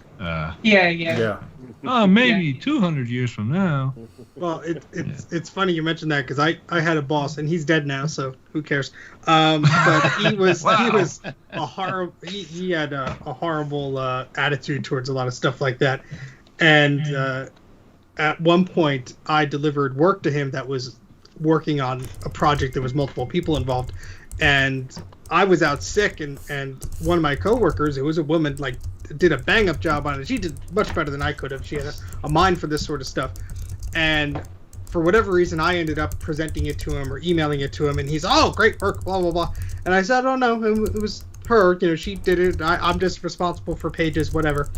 Yeah. Oh, maybe 200 years from now. Well, it's funny you mentioned that because I had a boss and he's dead now, so who cares? But he was a horrible. He had a horrible attitude towards a lot of stuff like that, and at one point I delivered work to him that was working on a project that was multiple people involved, and I was out sick, and one of my coworkers, who was a woman, did a bang-up job on it. She did much better than I could have. She had a mind for this sort of stuff. And for whatever reason, I ended up presenting it to him or emailing it to him, and he's, oh, great work, blah, blah, blah. And I said, oh, no, it was her. She did it. I'm just responsible for pages, whatever.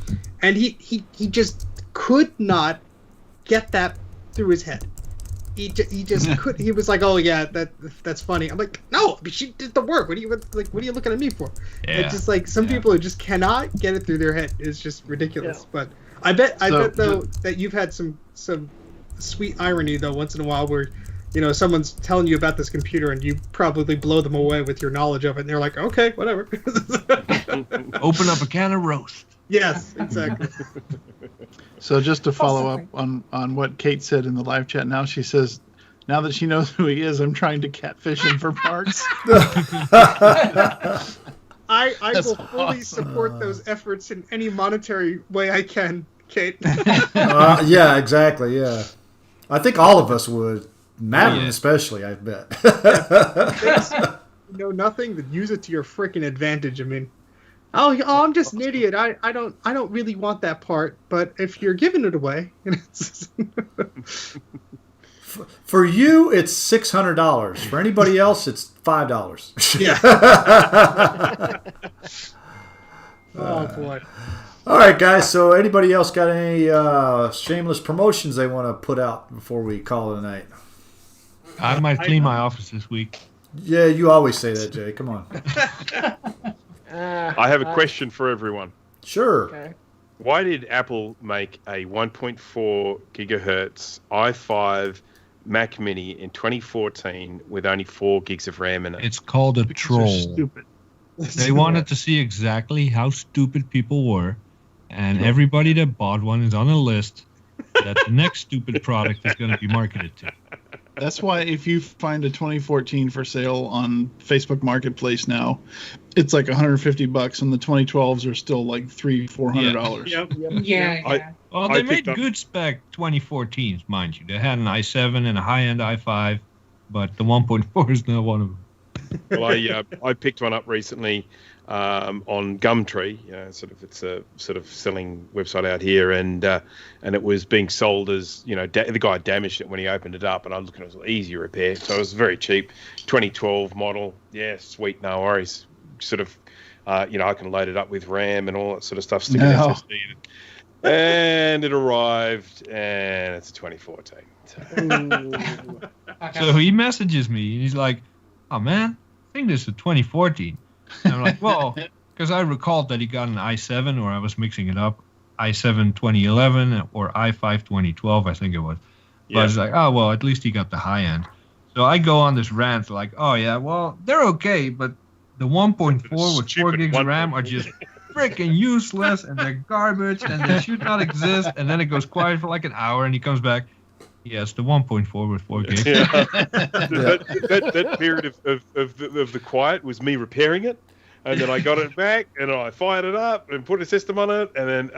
And he just could not get that through his head. he just could. He was like, "Oh yeah, that's funny." I'm like, "No, she did the work. What are you looking at me for?" Yeah. It's just like some people who just cannot get it through their head. It's just ridiculous. Yeah. But I bet though that you've had some sweet irony though once in a while where, you know, someone's telling you about this computer and you probably blow them away with your knowledge of it, and they're like, "Okay, whatever." Open up a can of roast. Yes, exactly. So just to follow up on what Kate said in the live chat, now she says, now that she knows who he is, I'm trying to catfish him for parts. I will fully support those efforts in any monetary way I can, Kate. Yeah, exactly. Yeah, I think all of us would. Madeleine especially, I bet. You know nothing, then use it to your freaking advantage. I mean, I'm just an idiot. I don't really want that part, but if you're giving it away, for you it's $600. For anybody else, it's $5. Yeah. Oh boy. All right, guys. So, anybody else got any shameless promotions they want to put out before we call it a night? I might clean my office this week. Yeah, you always say that, Jay. Come on. I have a question for everyone. Sure. Okay. Why did Apple make a 1.4 gigahertz i5 Mac Mini in 2014 with only 4 gigs of RAM in it? It's called a troll. Stupid. They wanted to see exactly how stupid people were, and everybody that bought one is on a list that the next stupid product is going to be marketed to. That's why if you find a 2014 for sale on Facebook Marketplace now, it's like $150, and the 2012s are still like $300-$400. Yep. Yeah. Well, they made good spec 2014s, mind you. They had an i7 and a high-end i5, but the 1.4 is not one of them. Well, I picked one up recently on Gumtree. It's a sort of selling website out here, and it was being sold as, you know, the guy damaged it when he opened it up, and I was looking at it was easy repair, so it was very cheap. 2012 model, yeah, sweet, no worries. Sort of, I can load it up with RAM and all that sort of stuff. Stick an SSD in it. And it arrived, and it's a 2014. So he messages me, and he's like, "Oh man, I think this is a 2014." And I'm like, "Well," because I recalled that he got an i7, or I was mixing it up, i7 2011 or i5 2012, I think it was. But I was like, "Oh well, at least he got the high end." So I go on this rant like, "Oh yeah, well they're okay, but the 1.4 with 4 gigs of RAM are just freaking useless, and they're garbage, and they should not exist." And then it goes quiet for like an hour, and he comes back. Yes, the 1.4 with 4 gigs. Yeah. that period of the quiet was me repairing it, and then I got it back, and I fired it up and put a system on it, and then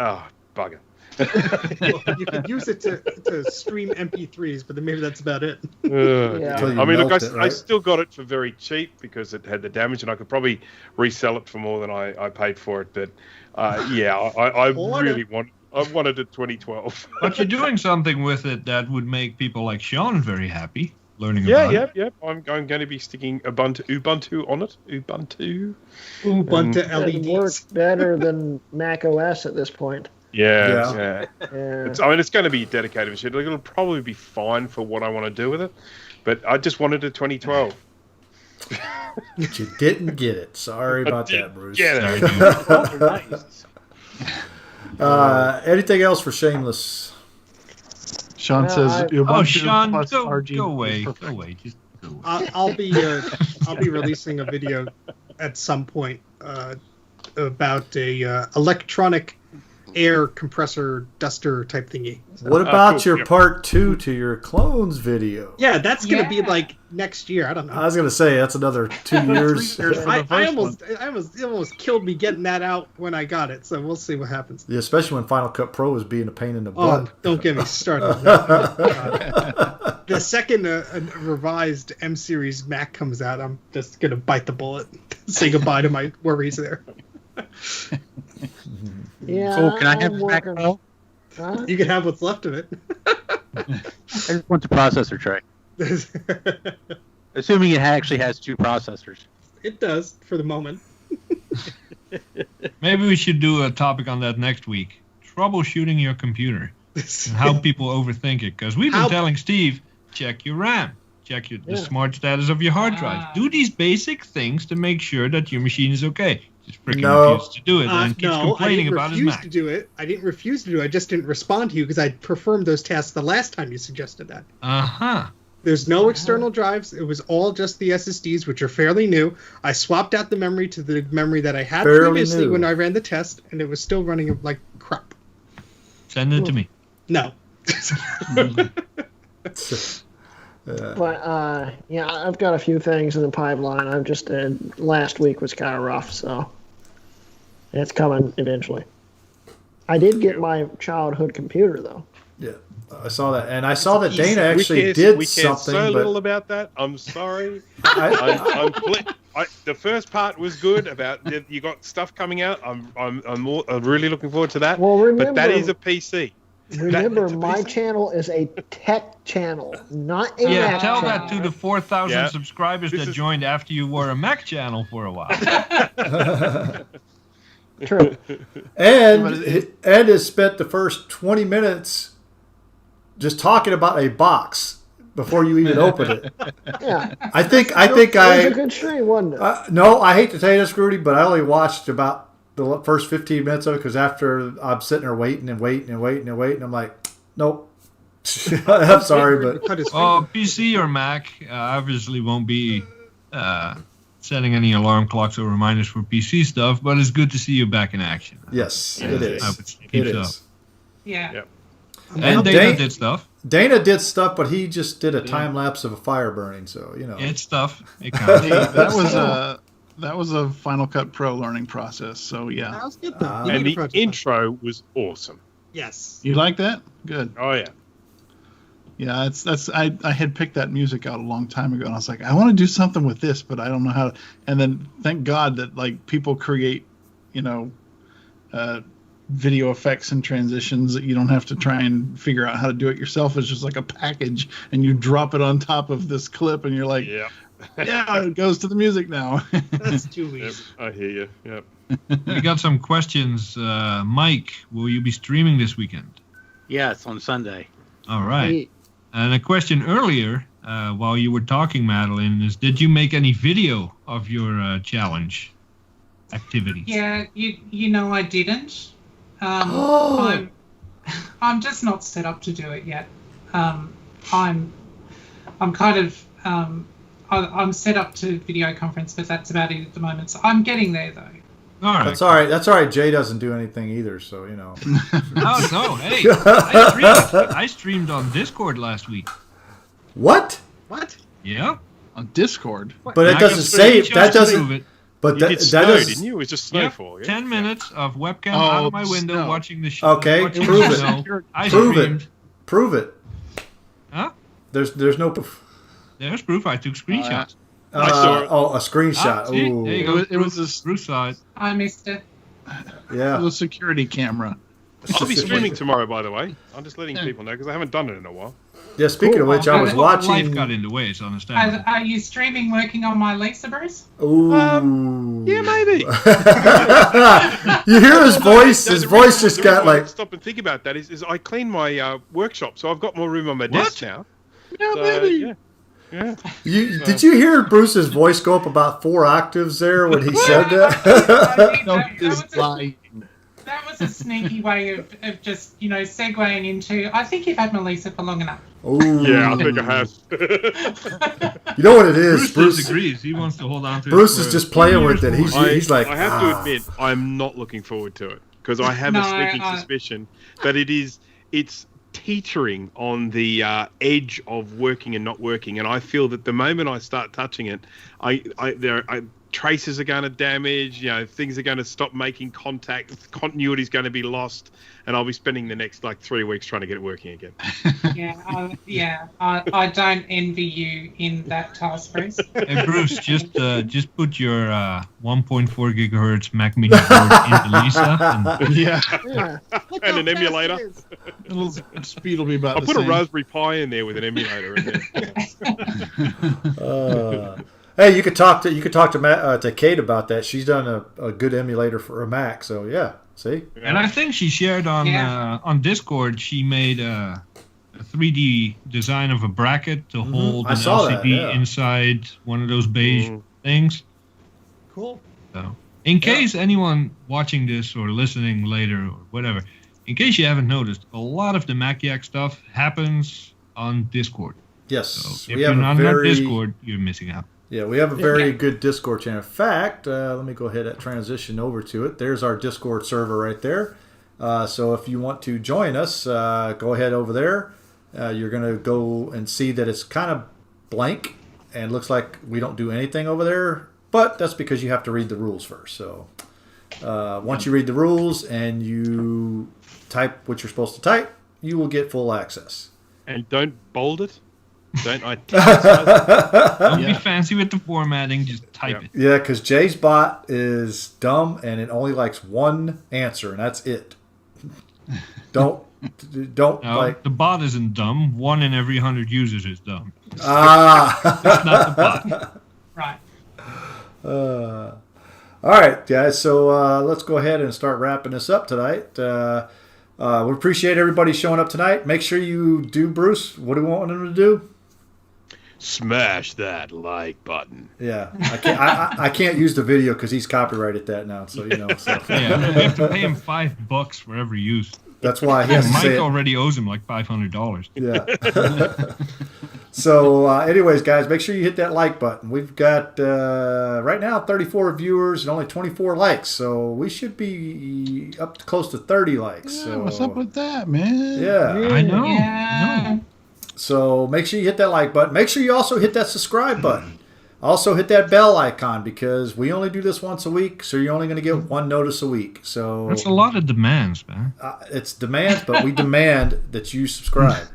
bugger. Well, you could use it to stream MP3s, but then maybe that's about it. I mean, look, I still got it for very cheap because it had the damage, and I could probably resell it for more than I paid for it. But I wanted a 2012. But you're doing something with it that would make people like Sean very happy learning about it. Yeah. I'm going to be sticking Ubuntu on it. Ubuntu LEDs. It works better than Mac OS at this point. Yeah. It's going to be dedicated machine. It'll probably be fine for what I want to do with it, but I just wanted a 2012. But you didn't get it. Sorry about that, Bruce. Anything else for Shameless? Sean says, Sean, go away. Go away. Just go away. I'll be releasing a video at some point about a electronic air compressor duster type thingy. What about your part 2 to your clones video? Yeah, that's going to be like next year. I don't know. I was going to say that's another 2 years. 3 years it almost killed me getting that out when I got it. So we'll see what happens. Yeah, especially when Final Cut Pro is being a pain in the butt. Oh, don't get me started. The second a revised M series Mac comes out, I'm just going to bite the bullet, say goodbye to my worries there. Yeah. So can I have the Mac Pro? Huh? You can have what's left of it. I just want the processor tray. Assuming it actually has 2 processors. It does for the moment. Maybe we should do a topic on that next week. Troubleshooting your computer. And how people overthink it. Because we've been telling Steve check your RAM. Check the smart status of your hard drive. Do these basic things to make sure that your machine is okay. Just freaking refuses to do it and keeps complaining about his Mac. I didn't refuse to do it. I just didn't respond to you because I performed those tasks the last time you suggested that. There's no external drives. It was all just the SSDs, which are fairly new. I swapped out the memory to the memory that I had previously when I ran the test, and it was still running like crap. Send it to me. No. But I've got a few things in the pipeline. I've just last week was kind of rough, so it's coming eventually. I did get my childhood computer though. Yeah, I saw that, and I saw that Dana actually did we care something. So little about that. I'm sorry. The first part was good about you got stuff coming out. I'm really looking forward to that. Well, remember, but that is a PC. Remember, my channel is a tech channel, not a Mac tell channel. that to the 4,000 subscribers that joined after you were a Mac channel for a while. True. And has spent the first 20 minutes just talking about a box before you even open it. Yeah. I think it was a good stream, wasn't it? No, I hate to tell you this, Rudy, but I only watched about the first 15 minutes of it because after I'm sitting there waiting, I'm like, nope. I'm sorry, but PC or Mac obviously won't be setting any alarm clocks or reminders for PC stuff, but it's good to see you back in action. Yes, it is. It is. Yeah. Yep. And Dana did stuff. Dana did stuff, but he just did a time lapse of a fire burning, so it's stuff. It counts. That was a Final Cut Pro learning process. So yeah. That was good though. And the intro was awesome. Yes. You like that? Good. Oh yeah. Yeah, I had picked that music out a long time ago, and I was like, I want to do something with this, but I don't know how. And then thank God that like people create, video effects and transitions that you don't have to try and figure out how to do it yourself. It's just like a package, and you drop it on top of this clip, and you're like, yeah, it goes to the music now. That's too easy. Yep, I hear you. Yep. We got some questions. Mike, will you be streaming this weekend? Yes, on Sunday. All right. And a question earlier, while you were talking, Madeleine, is did you make any video of your challenge activities? Yeah, I didn't. I'm just not set up to do it yet. I'm kind of I'm set up to video conference, but that's about it at the moment. So I'm getting there though. All right. That's all right. That's all right. Jay doesn't do anything either, so Oh no! Hey, I streamed on Discord last week. What? Yeah. On Discord. But it doesn't say that doesn't. But you did that snow, doesn't. didn't you? It was just snowfall. Yeah. 10 minutes of webcam out of my window watching the show. Okay, prove it. Prove it. Huh? There's no proof. There's proof. I took screenshots. I saw it. Oh, a screenshot. There you go. It was a proof side. I missed it. Yeah. It was a security camera. I'll be streaming tomorrow, by the way. I'm just letting people know because I haven't done it in a while. Yeah, speaking of which, I was watching. Life got in the way, so understand. Are you streaming working on my Lisa, Bruce? Ooh. Yeah, maybe. You hear his voice? His voice just got like. Stop and think about that. Is I cleaned my workshop, so I've got more room on my desk now. Yeah, maybe. Yeah. Did you hear Bruce's voice go up about 4 octaves there when he said that? That was a sneaky way of just, segueing into, I think you've had Melissa for long enough. Ooh. Yeah, I think I have. You know what it is? Bruce disagrees. He wants to hold on to it. Bruce is just playing with it. He's like, I have to admit, I'm not looking forward to it because I have a sneaking suspicion that it's teetering on the edge of working and not working, and I feel that the moment I start touching it, traces are going to damage, things are going to stop making contact, continuity is going to be lost, and I'll be spending the next 3 weeks trying to get it working again. I don't envy you in that task, Bruce. Hey Bruce, just put your 1.4 gigahertz Mac Mini board into Lisa, and an emulator. A little speed will be about I'll the put same. a Raspberry Pi in there with an emulator in there. Hey, you could talk to Kate about that. She's done a good emulator for a Mac, so yeah. See. And I think she shared on Discord. She made 3D design of a bracket to hold I an saw that, LCD yeah. inside one of those beige things. Cool. So, in case anyone watching this or listening later or whatever, in case you haven't noticed, a lot of the Mac Yak stuff happens on Discord. Yes, So if you're not on Discord, you're missing out. Yeah, we have a very good Discord channel. In fact, let me go ahead and transition over to it. There's our Discord server right there. So if you want to join us, go ahead over there. You're going to go and see that it's kind of blank and looks like we don't do anything over there. But that's because you have to read the rules first. So once you read the rules and you type what you're supposed to type, you will get full access. And don't bold it. Don't Don't be fancy with the formatting. Just type it. Yeah, because Jay's bot is dumb and it only likes one answer, and that's it. Don't No, like the bot isn't dumb. 1 in every 100 users is dumb. It's not the bot. Right. all right, guys. So let's go ahead and start wrapping this up tonight. We appreciate everybody showing up tonight. Make sure you do, Bruce. What do we want them to do? Smash that like button. Yeah, I can't use the video because he's copyrighted that now. So you know, so. Yeah, we have to pay him $5 for every use. That's why he has to Mike say it. already owes him like $500. Yeah. So, anyways, guys, make sure you hit that like button. We've got right now 34 viewers and only 24 likes, so we should be up to close to 30 likes. Yeah, So, what's up with that, man? Yeah. I know. Yeah. So make sure you hit that like button. Make sure you also hit that subscribe button. Also hit that bell icon because we only do this once a week, so you're only going to get one notice a week. So That's a lot of demands, man. It's demands, but we demand that you subscribe.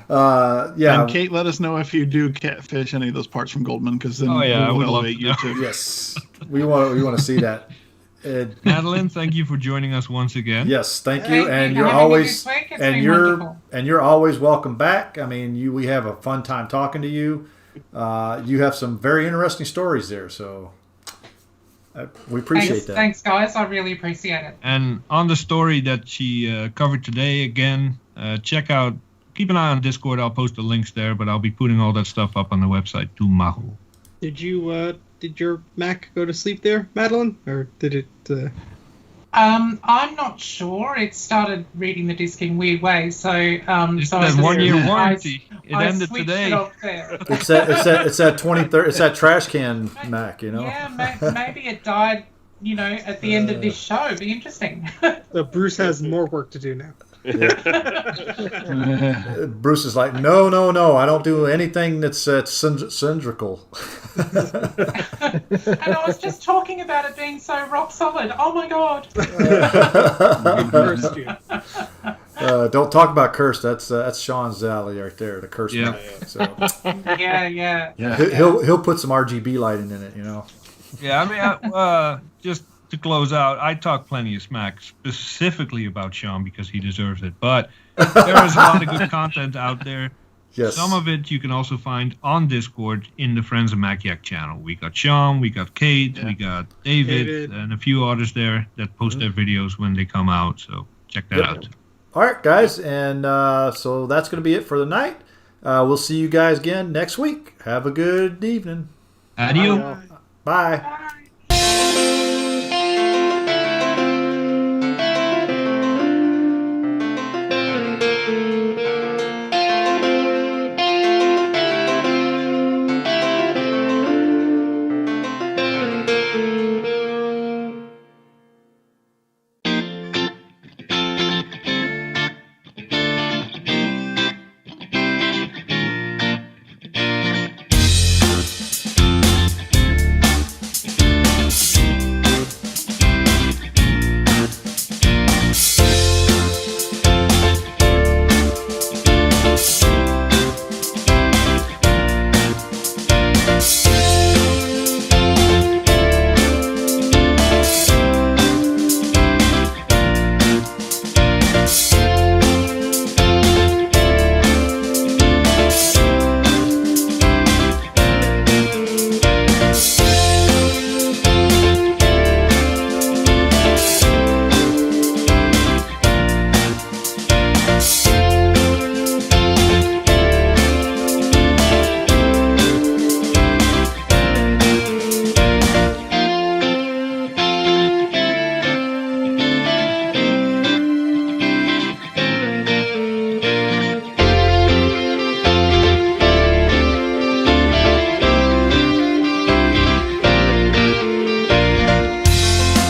Yeah. And Kate, let us know if you do catfish any of those parts from Goldman, because then I we'll would love elevate to you know. too. Yes. We want to see that. Madeleine, thank you for joining us once again. Yes, thank Thank you, you and for you're having me always this week. It's and been you're wonderful. always welcome back. I mean, we have a fun time talking to you. You have some very interesting stories there, so we appreciate that. Thanks, guys. I really appreciate it. And on the story that she covered today, again, keep an eye on Discord. I'll post the links there, but I'll be putting all that stuff up on the website tomorrow. Did your Mac go to sleep there, Madeleine, or did it? I'm not sure. It started reading the disc in weird ways, so It's so that I 1-year warranty. It I ended switched today. It off there. It's that 2030. It's that trash can Mac, you know. Yeah, maybe it died. At the end of this show. It'd be interesting. Bruce has more work to do now. Bruce is like, no, I don't do anything that's cylindrical. And I was just talking about it being so rock solid. Oh my god! Cursed you. Don't talk about curse. That's Sean Zally right there, the curse Yeah. man. So Yeah. he'll put some RGB lighting in it, you know. Yeah, I mean, just to close out, I talk plenty of smack specifically about Sean because he deserves it. But there is a lot of good content out there. Yes. Some of it you can also find on Discord in the Friends of Mac Yak channel. We got Sean, we got Kate, we got David, and a few others there that post their videos when they come out. So check that out. All right, guys, and so that's going to be it for the night. We'll see you guys again next week. Have a good evening. Adios. Bye.